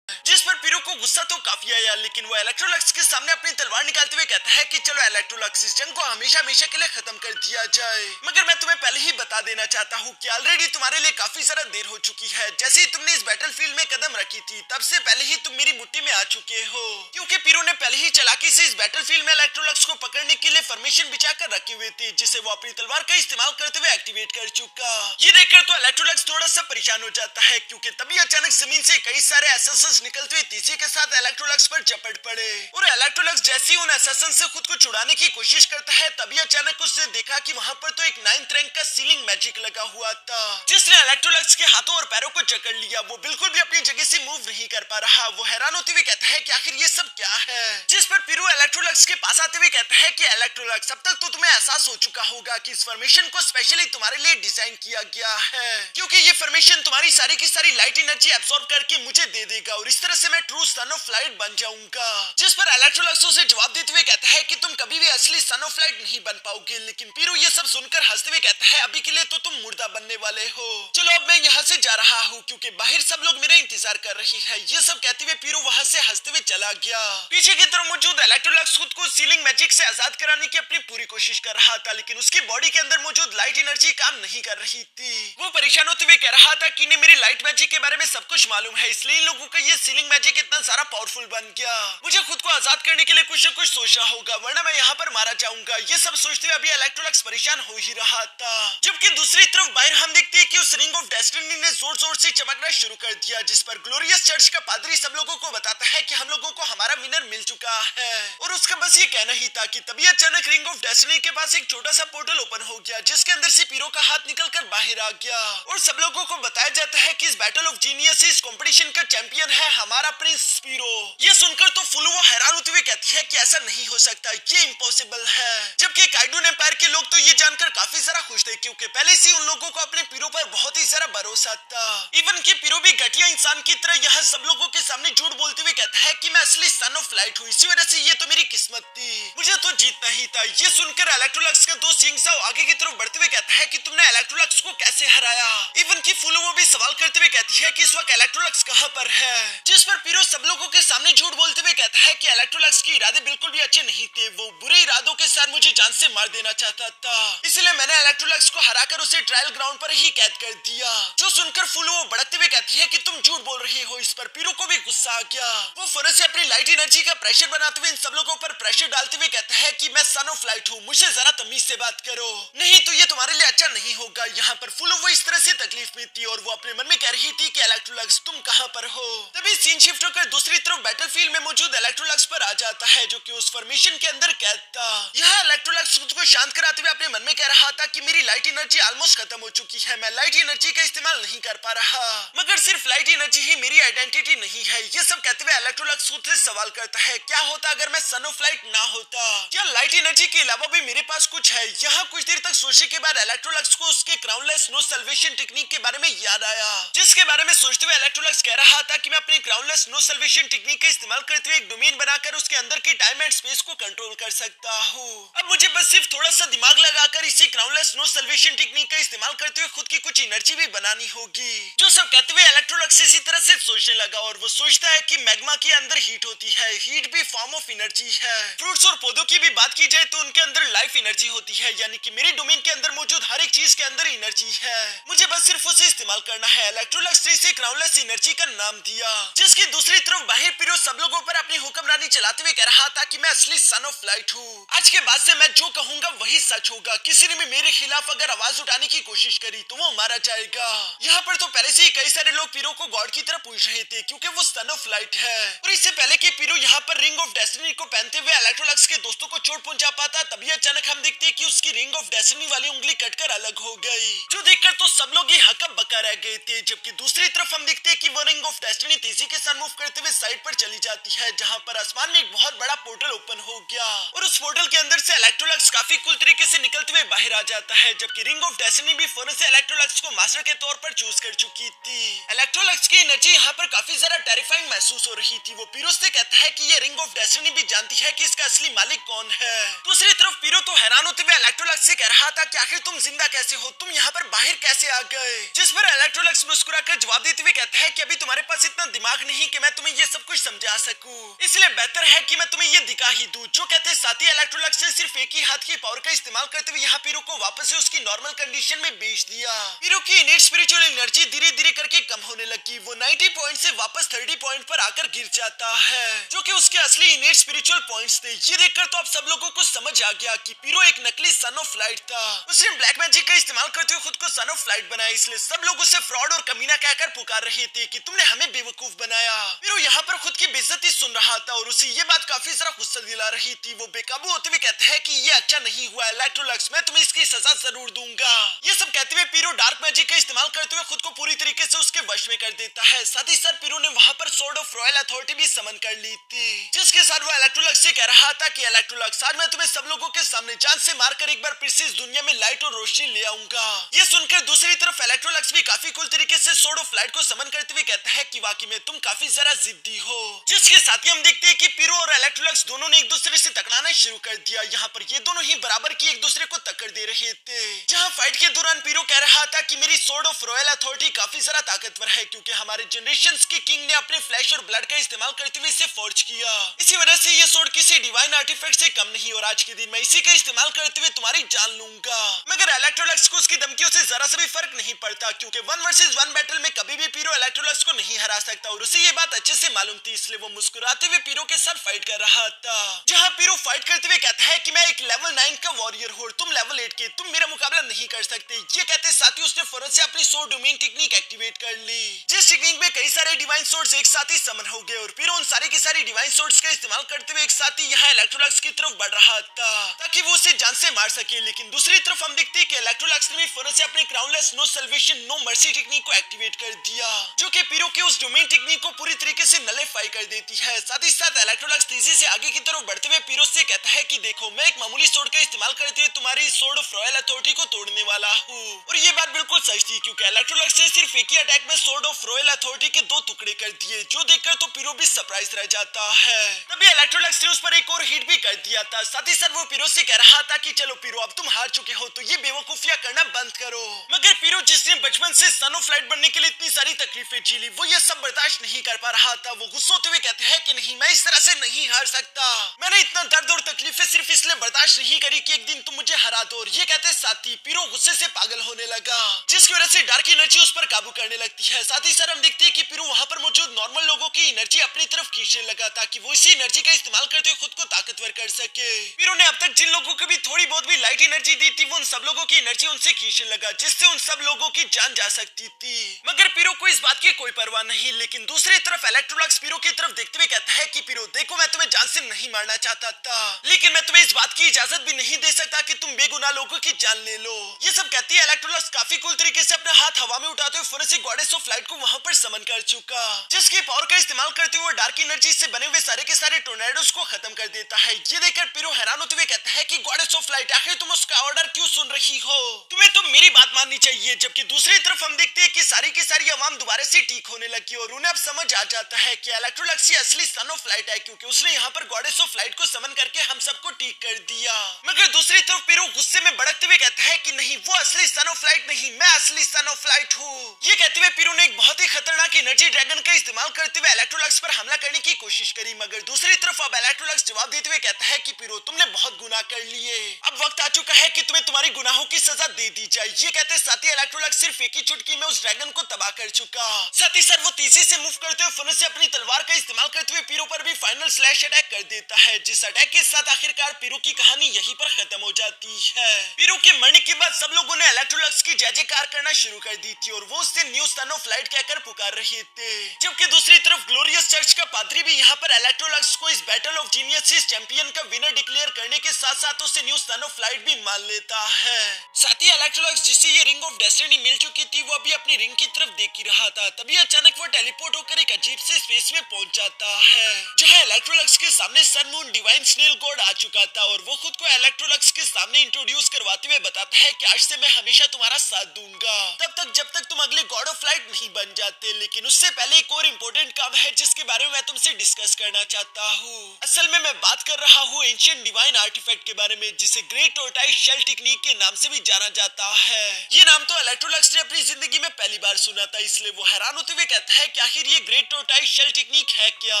जिस पर पीरो को गुस्सा तो काफी आया, लेकिन वो इलेक्ट्रोलक्स के सामने अपनी तलवार निकालते हुए कहता है कि चलो इलेक्ट्रोलक्स, इस जंग को हमेशा हमेशा के लिए खत्म कर दिया जाए। मगर मैं तुम्हें पहले ही बता देना चाहता हूँ कि ऑलरेडी तुम्हारे लिए काफी ज्यादा देर हो चुकी है। जैसे ही तुमने इस बैटलफील्ड में कदम रखी थी, तब से पहले ही तुम मेरी मुट्ठी में आ चुके हो, क्योंकि पीरो ने पहले ही चालाकी से इस बैटलफील्ड में इलेक्ट्रोलक्स को पकड़ने के लिए फॉर्मेशन बिछाकर रखे हुए थे, जिसे वो अपनी तलवार का इस्तेमाल करते हुए एक्टिवेट कर चुका। ये देखकर तो इलेक्ट्रोलक्स थोड़ा सा परेशान हो जाता है, क्योंकि तभी अचानक जमीन से कई सारे असैसिन्स निकलते हुए तेजी के साथ इलेक्ट्रोलक्स पर झपट पड़े और इलेक्ट्रोलक्स जैसे ही उन असैसिन से खुद को छुड़ाने की कोशिश करता है तभी अचानक उसने देखा कि वहां पर तो एक 9th रैंक का सीलिंग मैजिक लगा हुआ था जिसने इलेक्ट्रोलक्स के हाथों और पैरों को जकड़ लिया। वो बिल्कुल भी अपनी जगह से मूव नहीं कर पा रहा। वो हैरान होते हुए कहता है कि आखिर ये सब क्या है, जिस पर पीरू इलेक्ट्रोलक्स के पास आते हुए कहता है कि इलेक्ट्रोलक्स, अब तक तो तुम्हें एहसास हो चुका होगा कि इस फॉर्मेशन को स्पेशली तुम्हारे लिए डिजाइन किया गया है क्योंकि ये फॉर्मेशन तुम्हारी सारी की सारी लाइट एनर्जी एब्सॉर्ब करके मुझे दे देगा और इस तरह से मैं ट्रू सन ऑफ लाइट बन जाऊंगा। जिस पर इलेक्ट्रोलक्स उसे जवाब देते हुए कहता है कि तुम कभी भी असली सन ऑफ लाइट नहीं बन पाओगे। लेकिन पीरू ये सब सुनकर हंसते हुए कहता है अभी के लिए तो तुम मुर्दा बनने वाले हो, चलो अब मैं यहाँ से जा रहा हूँ क्योंकि बाहर सब लोग मेरा इंतजार कर रही है। ये सब कहते हुए पीरू वहाँ से हंसते हुए चला गया। पीछे की तरफ मौजूद इलेक्ट्रोलक्स खुद को सीलिंग मैजिक से आजाद कराने की अपनी पूरी कोशिश कर रहा था लेकिन उसकी बॉडी के अंदर मौजूद लाइट एनर्जी काम नहीं कर रही थी। वो परेशान होते हुए कह रहा था कि इन्हें मेरी लाइट मैजिक के बारे में सब कुछ मालूम है, इसलिए इन लोगों का ये सीलिंग मैजिक इतना सारा पावरफुल बन गया। मुझे खुद को आजाद करने के लिए कुछ न कुछ सोचना होगा वरना मैं यहाँ पर मारा जाऊंगा। ये सब सोचते हुए अभी इलेक्ट्रोलक्स परेशान हो ही रहा था जबकि दूसरी तरफ बाहर हम देखते हैं कि उस रिंग ऑफ डेस्टिनी ने जोर जोर से चमकना शुरू कर दिया जिस पर ग्लोरियस चर्च का पादरी सब लोगों को बताता है कि हम लोगों को हमारा विनर मिल चुका है और उसका बस ये कहना ही था कि तभी अचानक रिंग ऑफ डेस्टिनी के पास एक छोटा सा पोर्टल ओपन हो गया जिसके अंदर से पीरो का हाथ निकलकर बाहर आ गया और सब लोगों को बताया जाता है कि इस बैटल ऑफ जीनियस इस कंपटीशन का चैंपियन है हमारा प्रिंस पीरो। ये सुनकर तो फुलुओ हैरान होते हुए कहती है कि ऐसा नहीं हो सकता, ये इम्पॉसिबल है। जबकि काइडून एम्पायर के लोग तो ये जानकर काफी सारा खुश थे क्योंकि पहले से उन लोगों को अपने पीरो पर बहुत ही सारा भरोसा था। इवन कि पीरो भी घटिया इंसान की तरह यहाँ सब लोगों के सामने झूठ बोलते हुए कहता है कि मैं असली सन ऑफ लाइट हूँ, इसी वजह से ये तो मेरी किस्मत थी, मुझे तो जीतना ही था। ये सुनकर इलेक्ट्रोलक्स का दोस्त सिंगसाओ आगे की तरफ बढ़ते हुए कहता है कि तुमने इलेक्ट्रोलक्स को कैसे हराया। इवन कि फुलुओ भी सवाल करते हुए कहती है कि इस वक्त इलेक्ट्रोलक्स कहाँ पर है, जिस पर पीरो सब लोगों के सामने झूठ बोलते हुए कहता है कि इलेक्ट्रोलक्स के इरादे बिल्कुल भी अच्छे नहीं थे, वो बुरे इरादों के साथ मुझे जान से मार देना चाहता था, इसलिए मैंने इलेक्ट्रोलक्स को हराकर उसे ट्रायल ग्राउंड पर ही कैद कर दिया। जो सुनकर फुलुओ भड़कते हुए कहती है कि तुम झूठ बोल रही हो। इस पर पीरो को भी गुस्सा आ गया। वो फौरन से अपनी लाइट एनर्जी का प्रेशर बनाते हुए इन सब लोगों पर प्रेशर डालते हुए कहता है कि मैं सन ऑफ लाइट हूँ, मुझे जरा तमीज से बात करो, नहीं तो ये तुम्हारे लिए अच्छा नहीं होगा। यहाँ पर फुलुओ इस तरह से तकलीफ में थी और वो अपने मन में कह रही थी कि इलेक्ट्रोलक्स तुम कहाँ पर हो। तभी सीन शिफ्ट होकर दूसरी तरफ बैटलफील्ड में मौजूद इलेक्ट्रोलक्स पर आ जाता है जो कि उस फॉर्मेशन के अंदर कैद था। यहाँ इलेक्ट्रोलक्स खुद को शांत कराते हुए अपने मन में कह रहा था कि मेरी लाइट एनर्जी ऑलमोस्ट खत्म हो चुकी है, मैं लाइट एनर्जी का इस्तेमाल नहीं कर पा रहा, मगर सिर्फ लाइट एनर्जी ही मेरी आइडेंटिटी नहीं है। ये सब कहते हुए इलेक्ट्रोलक्स खुद से सवाल करता है क्या होता अगर मैं सन ऑफ लाइट ना होता, क्या लाइट एनर्जी के अलावा भी मेरे पास कुछ है। यहाँ कुछ देर तक सोचने के बाद इलेक्ट्रोलक्स को उसके क्राउनलेस नो सल्वेशन टेक्निक के बारे में याद आया, जिसके बारे में सोचते हुए इलेक्ट्रोलक्स कह रहा था कि मैं अपनी क्राउनलेस नो सल्वेशन टेक्निक का इस्तेमाल करते हुए एक डोमेन बनाकर उसके अंदर के टाइम एंड स्पेस को कंट्रोल कर सकता हूँ। अब मुझे बस सिर्फ थोड़ा सा दिमाग लगाकर इसी क्राउनलेस नो सल्वेशन टेक्निक का इस्तेमाल करते हुए खुद की कुछ एनर्जी भी बनानी होगी। जो सब कहते हुए इलेक्ट्रोलक्स इसी तरह से सोचने लगा और वो सोचता है कि मैग्मा के अंदर हीट होती है, हीट भी फॉर्म ऑफ एनर्जी है। फ्रूट्स और पौधों की भी बात की जाए तो उनके अंदर लाइफ एनर्जी होती है, यानी कि मेरे डोमेन के अंदर मौजूद हर एक चीज के अंदर एनर्जी है, मुझे बस सिर्फ उसे इस्तेमाल करना है। इलेक्ट्रोलक्स ने इसे क्राउनलेस एनर्जी का नाम दिया, जिसकी दूसरी तरफ बाहर पीरो सब लोगों पर अपनी हुक्मरानी चलाते हुए कह रहा था कि मैं असली सन ऑफ लाइट हूँ, आज के बाद से मैं जो कहूंगा वही सच होगा, किसी ने भी मेरे खिलाफ अगर आवाज उठाने की कोशिश करी तो वो मारा जाएगा। यहाँ पर तो पहले से ही कई सारे लोग पीरो को गॉड की तरह पूछ रहे थे क्योंकि वो सन ऑफ लाइट है और इससे पहले कि पीरो यहाँ पर रिंग ऑफ डेस्टिनी को पहनते हुए इलेक्ट्रोलक्स के दोस्तों को चोट पहुंचा पाता तभी अचानक हम देखते हैं कि उसकी रिंग ऑफ डेस्टिनी वाली उंगली कटकर अलग हो गई, जो देखकर तो सब लोग ही हक्का बक्का रह गए थे। जबकि दूसरी तरफ हम देखते हैं कि वो रिंग ऑफ डेस्टिनी तेजी के साथ मूव करते हुए साइड पर चली जाती है, जहाँ पर आसमान में एक बहुत बड़ा पोर्टल ओपन हो गया और उस पोर्टल के अंदर से इलेक्ट्रोलक्स काफी कुल तरीके से निकलते हुए बाहर आ जाता है। जबकि रिंग ऑफ डेस्टिनी भी फौरन से इलेक्ट्रोलक्स को मास्टर के तौर पर चूज कर चुकी थी। इलेक्ट्रोलक्स की एनर्जी यहाँ पर काफी ज्यादा टेरिफाइंग महसूस हो रही थी। वो पीरो से कहता है कि ये रिंग ऑफ डेस्टिनी भी जानती है कि इसका असली मालिक कौन है। दूसरी तरफ पीरो तो हैरान होते हुए इलेक्ट्रोलक्स से कह रहा था कि आखिर तुम जिंदा कैसे हो, तुम यहाँ पर बाहर कैसे आ गए। जिस पर इलेक्ट्रोलक्स मुस्कुराकर जवाब देते हुए कहता है कि अभी तुम्हारे पास इतना दिमाग नहीं कि मैं तुम्हें ये सब कुछ समझा सकूं, इसलिए बेहतर है कि मैं तुम्हें ये दिखा ही दूं। जो कहते साथी इलेक्ट्रोलक्स ने सिर्फ एक ही हाथ की पावर का इस्तेमाल करते हुए यहाँ पीरो को वापस से उसकी नॉर्मल कंडीशन में भेज दिया। पीरो की इनेट स्पिरिचुअल एनर्जी धीरे धीरे करके कम होने लगी। वो 90 पॉइंट से वापस 30 पॉइंट पर आकर गिर जाता है, जो कि उसके असली इनेट स्पिरिचुअल पॉइंट्स थे। ये देखकर तो अब सब लोगों को समझ आ गया कि पीरो एक नकली सन ऑफ लाइट था। उसने ब्लैक मैजिक का इस्तेमाल करते हुए खुद को सन ऑफ लाइट बनाया, इसलिए सब लोग उसे फ्रॉड और कमीना कहकर पुकार रहे थे कि तुमने हमें बेवकूफ बनाया। पीरू यहाँ पर खुद की बेइज्जती सुन रहा था और उसे ये बात काफी ज्यादा गुस्सा दिला रही थी। वो बेकाबू होते हुए कहता है कि ये अच्छा नहीं हुआ इलेक्ट्रोलक्स, मैं तुम्हें इसकी सजा जरूर दूंगा। ये सब कहते हुए पीरू डार्क मैजिक का इस्तेमाल करते हुए खुद को पूरी तरीके से उसके वश में कर देता है। साथ ही साथ पीरू ने वहाँ पर सोर्ड ऑफ रॉयल अथॉरिटी भी समन कर ली थी, जिसके साथ वो इलेक्ट्रोलक्स से कह रहा था कि इलेक्ट्रोलक्स, आज मैं तुम्हें सब लोगों के सामने जान से मारकर एक बार फिर से इस दुनिया में लाइट और रोशनी ले आऊंगा। ये सुनकर दूसरी तरफ इलेक्ट्रोलक्स भी काफी कूल तरीके से सोर्ड ऑफ लाइट को समन करते हुए कहता है कि वाकई में तुम काफी जरा जिद्दी हो। जिसके साथ ही हम देखते हैं कि पीरू और इलेक्ट्रोलक्स दोनों ने एक दूसरे से टकराना शुरू कर दिया। यहाँ पर ये दोनों ही बराबर की एक दूसरे को टक्कर दे रहे थे। जहाँ फाइट के दौरान पीरू कह रहा था कि मेरी सोर्ड ऑफ रॉयल अथॉरिटी काफी ज्यादा ताकतवर है, क्योंकि हमारे जनरेशंस के किंग ने अपने फ्लैश और ब्लड का इस्तेमाल करते हुए इसे फोर्ज किया। इसी वजह से ये सोर्ड किसी डिवाइन आर्टिफैक्ट से कम नहीं और आज के दिन मैं इसी का इस्तेमाल करते हुए तुम्हारी जान लूंगा। मगर इलेक्ट्रोलक्स को उसकी धमकियों से जरा सा भी फर्क नहीं पड़ता, क्योंकि 1 वर्सेस 1 बैटल में कभी भी पीरू इलेक्ट्रोलक्स को नहीं हरा सकता और उसे ये बात अच्छे से मालूम थी, इसलिए वो मुस्कुराते हुए पीरू के साथ फाइट कर रहा था। जहाँ पीरू फाइट करते हुए कहता है कि मैं एक लेवल 9 का वॉरियर हूँ, तुम लेवल 8 के, तुम मेरा मुकाबला नहीं कर सकते। ये कहते साथ ही उसने फौरन से अपनी सोर्ड डोमेन टेक्निक एक्टिवेट कर ली, जिस टेक्निक में कई सारे डिवाइन सोर्ड्स एक साथ ही समन हो गए और पीरू उन सारी की सारी डिवाइन सोर्ड्स का इस्तेमाल करते हुए एक साथ ही यहाँ इलेक्ट्रोलक्स की तरफ बढ़ रहा था ताकि वो उसे जान से मार सके। लेकिन दूसरी तरफ हम देखते हैं कि इलेक्ट्रोलक्स ने भी फौरन से अपने crownless no salvation no mercy technique को एक्टिवेट कर दिया, जो कि पीरू के उस डोमेन टेक्निक को पूरी तरीके से नलिफाई कर देती है। साथ ही साथ इलेक्ट्रोलक्स तेजी से आगे की तरफ बढ़ते हुए पीरू से कहता है कि देखो, मैं एक मामूली सोर्ड का इस्तेमाल करते हुए तुम्हारी सोर्ड ऑफ रॉयल अथॉरिटी को तोड़ने वाला हूँ। और ये बात बिल्कुल सच थी, क्योंकि इलेक्ट्रोलक्स ने सिर्फ एक ही अटैक में सोर्ड ऑफ रॉयल अथॉरिटी के 2 टुकड़े कर दिए, जो देखकर तो पीरू भी सरप्राइज रह जाता है। तभी इलेक्ट्रोलक्स ने उस पर एक और हिट भी कर दिया था। साथ ही साथ वो पीरू से कह रहा था कि चलो पीरू, अब तुम हार चुके हो तो ये बेवकूफियां करना बंद करो। मगर पीरू, जिसने बचपन से सन ऑफ लाइट बनने के लिए इतनी सारी तकलीफें झेली, वो ये सब बर्दाश्त नहीं कर पा रहा था। वो गुस्से होते हुए कहते हैं कि नहीं, मैं इस तरह से नहीं हार सकता। मैंने इतना दर्द और तकलीफें सिर्फ इसलिए बर्दाश्त नहीं करी कि एक दिन तुम मुझे हरा दो। और ये कहते साथ ही पीरू गुस्से से पागल होने लगा, जिसकी वजह से डार्क एनर्जी उस पर काबू करने लगती है। साथ ही साथ हम देखते हैं कि पीरू वहाँ पर मौजूद नॉर्मल लोगों की एनर्जी अपनी तरफ खींचने लगा ताकि वो इसी एनर्जी का इस्तेमाल करते हुए खुद को ताकतवर कर सके। पीरू ने अब तक जिन लोगों को भी थोड़ी बहुत भी लाइट एनर्जी दी थी, वो उन सब लोगों की एनर्जी उनसे खींचने लगा, जिससे उन सब लोगों की जान जा सकती थी। मगर पीरू को इस बात की कोई परवाह नहीं। लेकिन दूसरी तरफ इलेक्ट्रोलक्स पीरू की तरफ देखते हुए कहता है कि पीरू देखो, मैं तुम्हें जान से नहीं मारना चाहता था, लेकिन मैं तुम्हें इस बात की इजाजत भी नहीं दे सकता कि तुम बेगुनाह लोगों की जान ले लो। ये सब कहती है इलेक्ट्रोलक्स काफी कूल तरीके से अपना हाथ हवा में उठाते हुए फौरन से गॉडेस ऑफ लाइट को वहां पर समन कर चुका, जिसकी पावर का इस्तेमाल करते हुए डार्क एनर्जी से बने हुए सारे के सारे टोर्नेडोस को खत्म कर देता है। ये देखकर पीरू हैरान होते हुए कहता है कि गॉडेस ऑफ लाइट, आखिर तुम उसका ऑर्डर क्यों सुन रही हो? तुम्हें तो मेरी बात माननी चाहिए। जबकि दूसरी तरफ हम देखते हैं कि सारी की सारी आवाम दोबारा से ठीक होने लगी और उन्हें अब समझ आ जाता है कि इलेक्ट्रोलक्स ही असली सन ऑफ लाइट है, क्योंकि उसने यहाँ पर गॉडेस ऑफ लाइट को समन करके हम सबको ठीक कर दिया। मगर दूसरी तरफ पीरू गुस्से में भड़कते हुए कहता है कि नहीं, वो असली सन ऑफ लाइट नहीं, मैं असली सन ऑफ लाइट हूँ। ये कहते हुए पीरू ने एक बहुत ही खतरनाक एनर्जी ड्रैगन का इस्तेमाल करते हुए इलेक्ट्रोलक्स पर हमला करने की कोशिश करी। मगर दूसरी तरफ अब इलेक्ट्रोलक्स जवाब देते हुए कहता है कि पीरू, तुमने बहुत गुनाह कर लिए, अब वक्त आ चुका है कि तुम्हें तुम्हारी गुनाहों की सजा दे दी जाए। ये कहते साथ ही इलेक्ट्रोलक्स सिर्फ एक ही चुटकी में उस ड्रैगन को तबाह कर चुका। साथ ही साथ वो तेजी से मूव करते हुए फौरन से अपनी तलवार का इस्तेमाल करते हुए पीरू पर भी फाइनल स्लैश अटैक कर देता है, जिस अटैक के साथ आखिरकार पीरू की कहानी यहीं पर खत्म हो जाती है। पीरू के मरने के बाद सब लोगों ने इलेक्ट्रोलक्स की जय जयकार करना शुरू कर दी थी और वो उससे न्यू सन ऑफ लाइट कहकर पुकार रहे थे। जबकि दूसरी तरफ ग्लोरियस चर्च का पादरी भी यहाँ पर इलेक्ट्रोलक्स को इस बैटल ऑफ जीनियसेस चैंपियन का विनर डिक्लेयर करने के साथ साथ उसे न्यू सन ऑफ लाइट भी मान लेता है। साथ ही इलेक्ट्रोलक्स, जिसे ये रिंग ऑफ डेस्टिनी मिल चुकी थी, वो अभी अपनी रिंग की तरफ देख ही रहा था। तभी अचानक वो टेलीपोर्ट होकर एक अजीब से स्पेस में पहुंच जाता है, जहाँ इलेक्ट्रोलक्स के सामने sun moon divine snail god आ चुका था और वो खुद को इलेक्ट्रोलक्स के सामने इंट्रोड्यूस करवाते हुए बताता है कि आज से मैं हमेशा तुम्हारा साथ दूंगा, तब तक जब तक तुम अगले गॉड ऑफ लाइट नहीं बन जाते। लेकिन उससे पहले एक और इम्पोर्टेंट काम है जिसके बारे में मैं तुमसे डिस्कस करना चाहता हूँ। असल में मैं बात कर रहा हूँ एंशिएंट डिवाइन आर्टिफैक्ट के बारे में, जिसे ग्रेट टोर्टाइस शेल टेक्निक के नाम से भी जाना जाता है। ये नाम तो इलेक्ट्रोलक्स ने अपनी जिंदगी में पहली बार सुना था, इसलिए वो हैरान होते हुए कहता है कि आखिर ये ग्रेट टोर्टाइस शेल टेक्निक है क्या,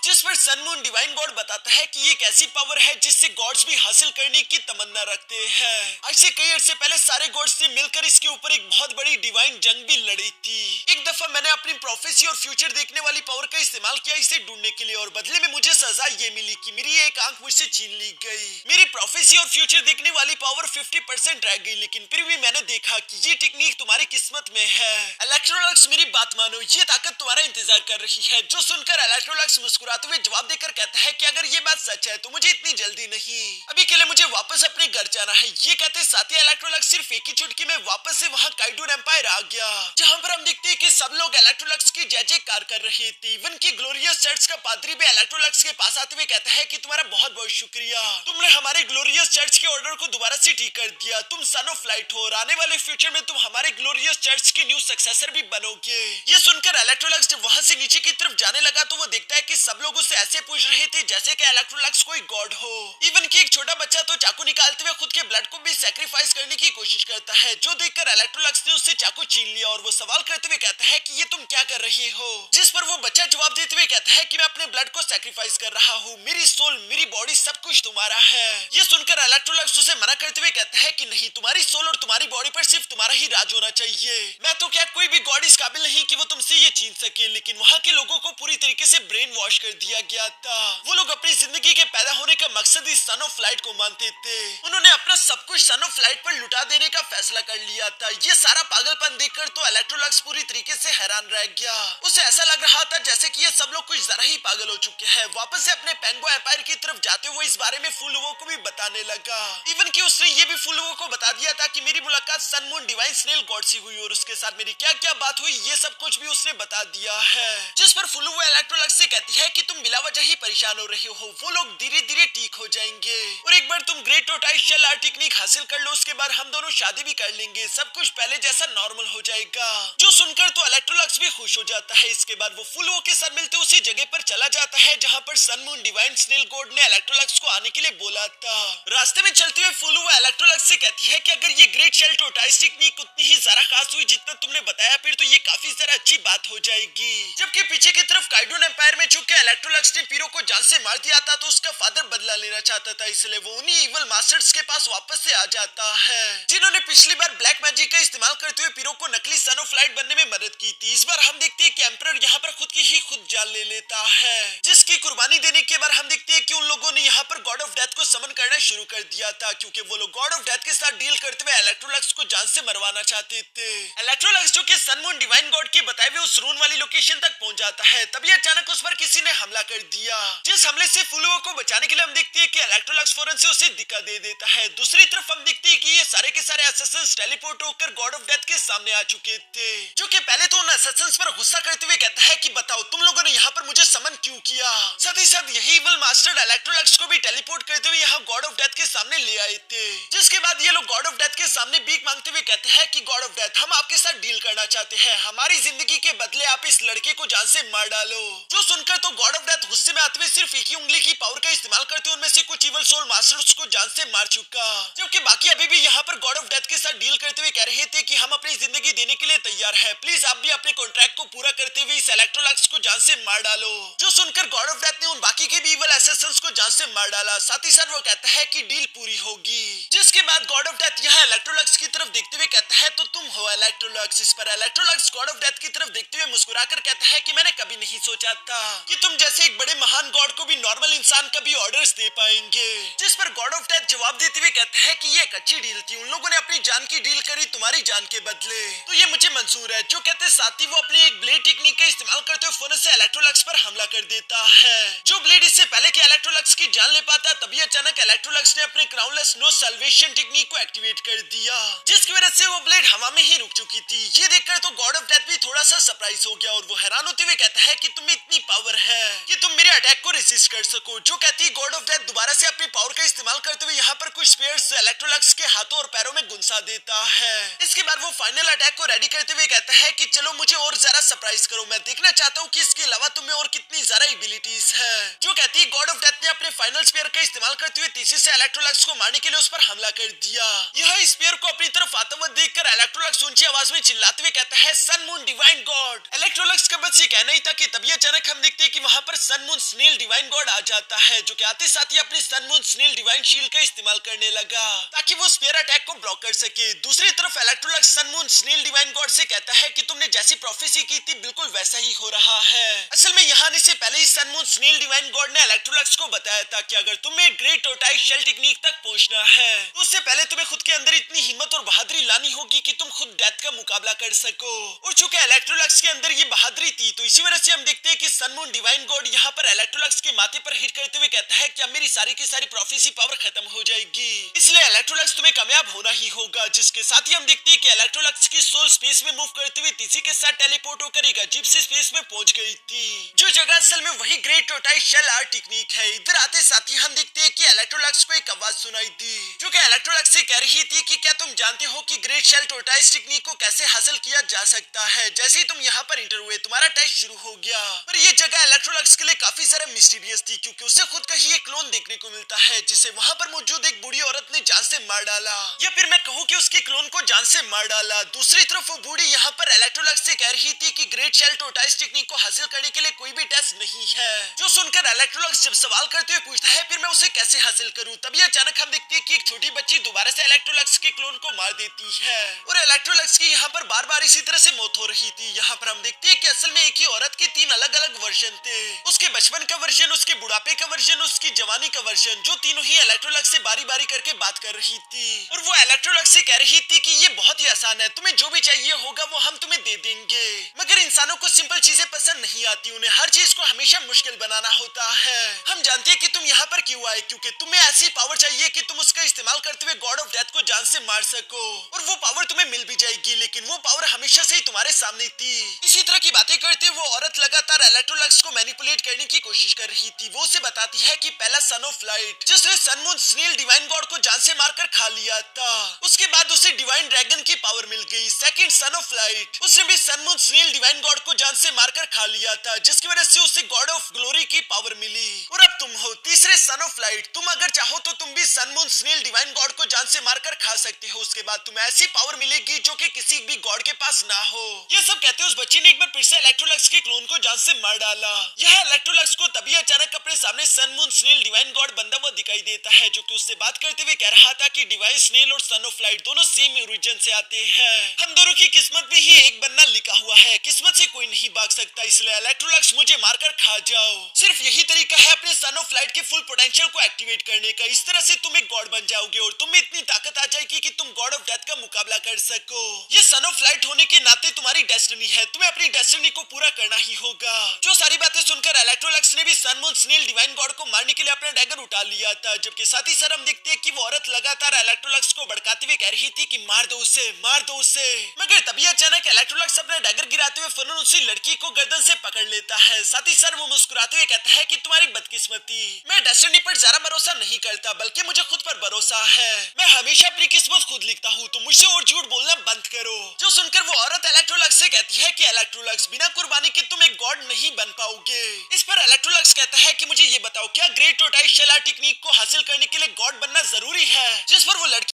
जिस पर सन मून डिवाइन गॉड बताता है कि ये एक ऐसी पावर है जिससे गॉड्स भी हासिल करने की तमन्ना रखते हैं। आज से कई अर्से पहले सारे गॉड्स ने मिलकर इसके ऊपर एक बहुत बड़ी डिवाइन जंग भी लड़ी थी। एक दफा मैंने अपनी प्रोफेसी और फ्यूचर देखने वाली पावर का इस्तेमाल किया इसे ढूंढने के लिए और बदले में मुझे सजा ये मिली कि मेरी एक आंख मुझसे छीन ली गई। मेरी प्रोफेसी और फ्यूचर देखने वाली पावर 50% रह गई, लेकिन फिर भी मैंने देखा कि ये टेक्निक तुम्हारी किस्मत में है। इलेक्ट्रोलक्स, मेरी बात मानो, ये ताकत तुम्हारा इंतजार इंतजार कर रही है। जो सुनकर इलेक्ट्रोलक्स मुस्कुराते हुए जवाब देकर कहता है कि अगर ये बात सच है तो मुझे इतनी जल्दी नहीं, अभी के लिए मुझे वापस अपने घर जाना है। ये कहते साथ ही इलेक्ट्रोलक्स सिर्फ एक ही चुटकी में वापस से वहाँ काइडून एम्पायर आ गया, जहाँ पर हम देखते हैं कि सब लोग इलेक्ट्रोलक्स की जय जयकार कर रहे थे। इवन की ग्लोरियस चर्च का पादरी भी इलेक्ट्रोलक्स के पास आते हुए कहता है कि तुम्हारा बहुत बहुत शुक्रिया, तुमने हमारे ग्लोरियस चर्च के ऑर्डर को दोबारा से ठीक कर दिया। तुम सन ऑफ लाइट हो और आने वाले फ्यूचर में तुम हमारे ग्लोरियस चर्च के न्यू सक्सेसर भी बनोगे। ये सुनकर इलेक्ट्रोलक्स जब वहाँ से नीचे की तरफ जाने लगा तो वो देखता है कि सब लोग उससे ऐसे पूछ रहे थे जैसे कि इलेक्ट्रोलक्स कोई गॉड हो। इवन की एक छोटा बच्चा तो चाकू निकालते हुए खुद के ब्लड को भी सैक्रिफाइस करने की कोशिश करता है, जो देखकर इलेक्ट्रोलक्स ने उससे चाकू छीन लिया और वो सवाल करते हुए कहता है कि ये तुम क्या कर रहे हो, जिस पर वो बच्चा जवाब देते हुए कहता है कि मैं अपने ब्लड को सैक्रिफाइस कर रहा हूँ, मेरी सोल मेरी बॉडी सब कुछ तुम्हारा है। ये सुनकर इलेक्ट्रोलक्स उसे मना करते हुए कहता है कि नहीं, तुम्हारी सोल और तुम्हारी बॉडी पर सिर्फ तुम्हारा ही राज होना चाहिए। मैं तो क्या कोई भी गॉड इस काबिल नहीं कि वो तुमसे ये छीन सके। लेकिन वहाँ के लोगों को पूरी तरीके से ब्रेन वॉश कर दिया गया था। वो लोग अपनी जिंदगी के पैदा होने का मकसद ही सन ऑफ लाइट को मानते थे। उन्होंने अपना सब कुछ सन ऑफ लाइट पर लुटा देने का फैसला कर लिया था। ये सारा पागलपन देखकर तो इलेक्ट्रोलक्स पूरी तरीके से हैरान रह गया। उसे ऐसा लग रहा था जैसे कि ये सब लोग कुछ जरा ही पागल हो चुके हैं। वापस से अपने पेंगो एम्पायर की तरफ जाते हुए इस बारे में फुलवो को भी बताने लगा। इवन कि उसने ये भी फुलवो को बता दिया था कि मेरी मुलाकात sun moon divine snail god से हुई और उसके साथ मेरी क्या क्या बात हुई, ये सब कुछ भी उसने बता दिया है। जिस पर फुलवो इलेक्ट्रोलक्स से कहती है कि तुम बिला वजह ही परेशान हो रहे हो, वो लोग धीरे धीरे ठीक हो जाएंगे और एक बार तुम great tortoise shell art technique हासिल कर लो, उसके बाद हम दोनों शादी भी कर लेंगे, सब कुछ पहले जैसा नॉर्मल हो जाएगा। जो सुनकर तो इलेक्ट्रोलक्स भी खुश हो जाता है। इसके बाद वो फुलवो के साथ मिलते उसी जगह पर चला जाता है जहाँ पर sun moon divine snail god ने इलेक्ट्रोलक्स को आने के लिए बोला था। रास्ते में चलते हुए फुलवो इलेक्ट्रोलक्स से कहती है कि अगर ये ग्रेट शेल टोटाइज टेक्निक उतनी ही ज्यादा खास हुई जितना तुमने बताया, फिर तो ये काफी ज्यादा अच्छी बात हो जाएगी। जबकि पीछे की तरफ काइडून एम्पायर में चुके इलेक्ट्रोलक्स ने पीरो को जान से मार दिया था तो उसका फादर बदला लेना चाहता था, इसलिए वो उन्हीं इवल मास्टर्स के पास वापस से आ जाता है जिन्होंने पिछली बार ब्लैक मैजिक का इस्तेमाल करते हुए पीरो को नकली सन ऑफ लाइट बनने में मदद की थी। इस बार हम देखते हैं कि एम्परर यहाँ पर खुद की ही खुद जान ले लेता है, जिसकी कुर्बानी देने के बाद हम देखते हैं कि उन लोगों ने यहाँ पर गॉड ऑफ डेथ को समन करना शुरू कर दिया था, क्योंकि वो लोग गॉड ऑफ डेथ के साथ डील करते हुए इलेक्ट्रोलक्स को जान से मरवाना चाहते थे। इलेक्ट्रोलक्स जो कि सन मून डिवाइन गॉड के बताए हुए उस रून वाली लोकेशन तक पहुंच जाता है, तभी अचानक उस पर किसी ने हमला कर दिया। जिस हमले से फुलवो को बचाने के लिए हम देखते हैं कि इलेक्ट्रोलक्स फौरन से उसे दिक्कत दे देता है। दूसरी तरफ हम देखते हैं कि ये सारे के सारे असैसिन्स टेलीपोर्ट होकर गॉड ऑफ डेथ के सामने आ चुके थे, जो कि पहले तो उन असैसिन्स पर गुस्सा करते हुए कहता है कि बताओ तुम लोगों ने यहाँ पर मुझे समन क्यों किया। साथ ही साथ यही इवल मास्टर इलेक्ट्रोलक्स को भी टेलीपोर्ट करते हुए यहाँ गॉड ऑफ डेथ के सामने ले आए थे। जिसके बाद ये लोग गॉड ऑफ डेथ के सामने भीख मांगते हुए कहते हैं कि गॉड ऑफ डेथ हम आपके साथ डील करना चाहते हैं, हमारी जिंदगी के बदले आप इस लड़के को जान से मार डालो। जो सुनकर तो गॉड ऑफ डेथ गुस्से में आते हुए सिर्फ एक ही उंगली की पावर का इस्तेमाल करते उनमें से कुछ इवल सोल मास्टर्स को जान से मार चुका, जबकि बाकी अभी भी यहाँ पर गॉड ऑफ डेथ के साथ डील करते हुए कह रहे थे कि हम अपनी जिंदगी देने के लिए तैयार है, प्लीज आप भी अपने कॉन्ट्रैक्ट को पूरा करते हुए इस इलेक्ट्रोलक्स को जान से मार डालो। जो सुनकर गॉड ऑफ डेथ ने उन बाकी के भी इवल असैसिन्स को जान से मार डाला। साथ ही साथ वो कहता है कि डील पूरी होगी। जिसके बाद गॉड ऑफ डेथ यहाँ इलेक्ट्रोलक्स की तरफ देखते हुए कहता है तो तुम हो इलेक्ट्रोलक्स। इस पर इलेक्ट्रोलक्स गॉड ऑफ डेथ की तरफ देखते हुए मुस्कुराकर कहता है कि मैंने कभी नहीं सोचा था कि तुम जैसे एक बड़े महान गॉड को भी नॉर्मल इंसान कभी ऑर्डर्स दे पाएंगे। जिस पर गॉड ऑफ डेथ जवाब देते हुए कहता है कि ये एक अच्छी डील थी, उन लोगों ने अपनी जान की डील करी तुम्हारी जान के बदले, तो ये मुझे मंजूर है। जो कहते साथ ही वो अपनी एक ब्लेड टेक्निक का इस्तेमाल करते हुए फोन से इलेक्ट्रोलक्स पर हमला कर देता है। जो ब्लेड इससे पहले कि इलेक्ट्रोलक्स की जान ले पाता, तभी अचानक इलेक्ट्रोलक्स ने अपने क्राउनलेस नो सल्वेशन टेक्निक को एक्टिवेट कर दिया, जिसकी वजह से वो ब्लेड हवा में ही रुक चुकी थी। ये देखकर तो गॉड ऑफ डेथ भी थोड़ा सा सरप्राइज हो गया और वो हैरान होते हुए कहता है कि तुम्हें इतनी पावर है कि तुम मेरे अटैक को रेसिस्ट कर सको। जो कहती गॉड ऑफ डेथ दोबारा से अपनी पावर का इस्तेमाल करते हुए यहाँ पर कुछ स्पेयर्स इलेक्ट्रोलक्स के हाथों और पैरों में गुंसा देता है। इसके बाद वो फाइनल अटैक को रेडी करते हुए कहता है कि चलो मुझे और ज्यादा सरप्राइज करो, मैं देखना चाहता हूँ कि इसके अलावा तुम्हें और कितनी ज्यादा एबिलिटीज है। जो कहती गॉड ऑफ डेथ ने अपने फाइनल स्पेयर का इस्तेमाल करते हुए तेजी से इलेक्ट्रोलक्स को मारने के लिए उस पर हमला कर दिया। यह स्पेयर को अपनी तरफ आता हुआ देखकर इलेक्ट्रोलक्स ऊंची आवाज में चिल्लाते हुए कहता है sun moon divine god. Electrolux का बस ये कहना ही था कि तभी अचानक हम देखते हैं कि वहाँ पर sun moon snail divine god आ जाता है, जो कि आते साथ ही अपनी sun moon snail divine shield का इस्तेमाल करने लगा ताकि वो स्पेयर अटैक को ब्लॉक कर सके। दूसरी तरफ Electrolux sun moon snail divine god से कहता है कि तुमने जैसी प्रोफेसी की थी बिल्कुल वैसा ही हो रहा है। असल में यहाँ आने से पहले ही sun moon snail divine god ने इलेक्ट्रोलक्स को बताया था कि अगर तुम्हें ग्रेट टोर्टोइस शेल टेक्निक तक पहुंचना है तो उससे पहले तुम्हें खुद के अंदर इतनी हिम्मत और बहादुरी लानी होगी कि तुम खुद डेथ का मुकाबला कर सको। और चूंकि इलेक्ट्रोलक्स के अंदर ये बहादुरी थी तो इसी वजह से हम देखते हैं कि सन मून डिवाइन गॉड यहाँ पर इलेक्ट्रोलक्स के माथे पर हिट करते हुए कहता है कि अब मेरी सारी की सारी प्रोफेसी पावर खत्म हो जाएगी, इसलिए इलेक्ट्रोलक्स तुम्हें कामयाब होना ही होगा। जिसके साथ ही हम देखते हैं कि इलेक्ट्रोलक्स की सोल स्पेस में मूव करते हुए तीसी के साथ टेलीपोर्ट होकर एक अजीब सी स्पेस में पहुंच गई थी, जो जगह असल में वही ग्रेट टोर्टोइस शेल आर्ट टेक्निक है। इधर आते साथ ही हम देखते हैं कि इलेक्ट्रोलक्स को एक आवाज सुनाई दी जो कि इलेक्ट्रोलक्स से कह रही थी कि क्या तुम जानते हो कि ग्रेट शेल टोर्टोइस टेक्निक को कैसे हासिल किया जा सकता है। जैसे ही तुम यहाँ पर इंटर हुए तुम्हारा टेस्ट शुरू हो गया। पर ये जगह इलेक्ट्रोलक्स के लिए काफी ज्यादा मिस्टीरियस थी क्योंकि उसे खुद का ही एक क्लोन देखने को मिलता है जिसे वहाँ पर मौजूद एक बूढ़ी औरत ने जान से मार डाला, या फिर मैं कहूँ कि उसके क्लोन को जान से मार डाला। दूसरी तरफ वो बूढ़ी यहाँ पर इलेक्ट्रोलक्स से कह रही थी कि ग्रेट शेल टोर्टोइस टेक्निक को हासिल करने के लिए कोई भी टेस्ट नहीं है, जो सुनकर इलेक्ट्रोलक्स जब सवाल करते हुए पूछता है फिर मैं उसे कैसे हासिल करूँ, तभी अचानक हम देखते हैं कि एक छोटी बच्ची दोबारा से इलेक्ट्रोलक्स के क्लोन को मार देती है और इलेक्ट्रोलक्स की यहाँ पर बार बार इसी तरह से मौत हो रही थी। यहाँ पर हम देखते हैं कि असल में एक ही औरत के तीन अलग अलग वर्जन थे, उसके बचपन का वर्जन, उसके बुढ़ापे का वर्जन, उसकी जवानी का वर्जन, जो तीनों ही इलेक्ट्रोलक्स से बारी बारी करके बात कर रही थी। और वो इलेक्ट्रोलक्स से कह रही थी कि ये बहुत ही आसान है, तुम्हें जो भी चाहिए होगा वो हम तुम्हें दे देंगे। मगर इंसानों को सिंपल चीजें पसंद नहीं आती, उन्हें हर चीज को हमेशा मुश्किल बनाना होता है। हम जानते हैं कि तुम यहाँ पर क्यों आए, क्योंकि तुम्हें ऐसी पावर चाहिए कि तुम उसका इस्तेमाल करते हुए गॉड ऑफ डेथ को जान से मार सको, और वो पावर तुम्हें मिल भी जाएगी, लेकिन वो पावर हमेशा से ही तुम्हारे सामने थी। इसी तरह की बातें करते वो औरत लगातार इलेक्ट्रोलक्स को मैनिपुलेट करने की कोशिश कर रही थी। वो उसे बताती है कि पहला सन ऑफ लाइट जिसने sun moon snail divine god को जान से मारकर खा लिया था, उसके बाद उसे डिवाइन ड्रैगन की पावर मिल गई। सेकंड सन ऑफ लाइट, उसने भी sun moon snail divine god को जान से मारकर खा लिया था, जिसकी वजह से उसे गॉड ऑफ ग्लोरी की पावर मिली। और अब तुम हो तीसरे सन ऑफ लाइट, तुम अगर चाहो तो तुम भी sun moon snail divine god को जान से मारकर खा सकते हो, उसके बाद तुम्हें ऐसी पावर मिलेगी जो कि किसी भी गॉड के पास ना हो। ये सब कहते उस बच्ची ने एक बार फिर से इलेक्ट्रोलक्स के क्लोन को जान से मार डाला। यह इलेक्ट्रोलक्स को तभी अचानक अपने सामने sun moon snail divine god बंदा हुआ दिखाई देता है, जो कि उससे बात करते हुए कह रहा था कि डिवाइन स्नेल और सन ऑफ लाइट दोनों सेम ओरिजिन से आते हैं, हम दोनों की किस्मत में ही एक बनना लिखा हुआ है, किस्मत से कोई नहीं भाग सकता, इसलिए इलेक्ट्रोलक्स मुझे मारकर खा जाओ। सिर्फ यही तरीका है अपने सन ऑफ लाइट के फुल पोटेंशियल को एक्टिवेट करने का, इस तरह से तुम एक गॉड बन जाओगे और तुम में इतनी ताकत आ जाएगी कि तुम गॉड ऑफ डेथ का मुकाबला कर सको। ये सन ऑफ लाइट होने के नाते तुम्हारी डेस्टिनी है, तुम्हें अपनी डेस्टिनी को पूरा करना ही होगा। जो सारी बातें सुनकर इलेक्ट्रोलक्स ने भी sun moon snail divine god को मारने के लिए अपना डैगर उठा लिया था, जबकि साथ ही साथ हम देखते हैं कि वो औरत लगातार इलेक्ट्रोलक्स को भड़काते हुए कह रही थी कि मार दो उसे, मार दो उसे। मगर तभी अचानक इलेक्ट्रोलक्स अपना डैगर गिराते हुए फौरन उसी लड़की को गर्दन से पकड़ लेता है। साथ ही साथ वो मुस्कुराते हुए कहता है कि तुम्हारी बदकिस्मती, मैं डेस्टिनी पर ज्यादा भरोसा नहीं करता बल्कि मुझे खुद पर भरोसा है, मैं हमेशा अपनी किस्मत खुद लिखता हूँ, तो मुझसे और झूठ बोलना बंद करो। जो सुनकर वो औरत इलेक्ट्रोलक्स से कहती है कि इलेक्ट्रोलक्स बिना कुर्बानी के तुम एक गॉड नहीं बन पाओगे। इस पर इलेक्ट्रोलक्स कहता है कि मुझे ये बताओ क्या ग्रेट टोर्टोइस शेल आर्ट टेक्निक को हासिल करने के लिए गॉड बनना जरूरी है, जिस पर वो लड़की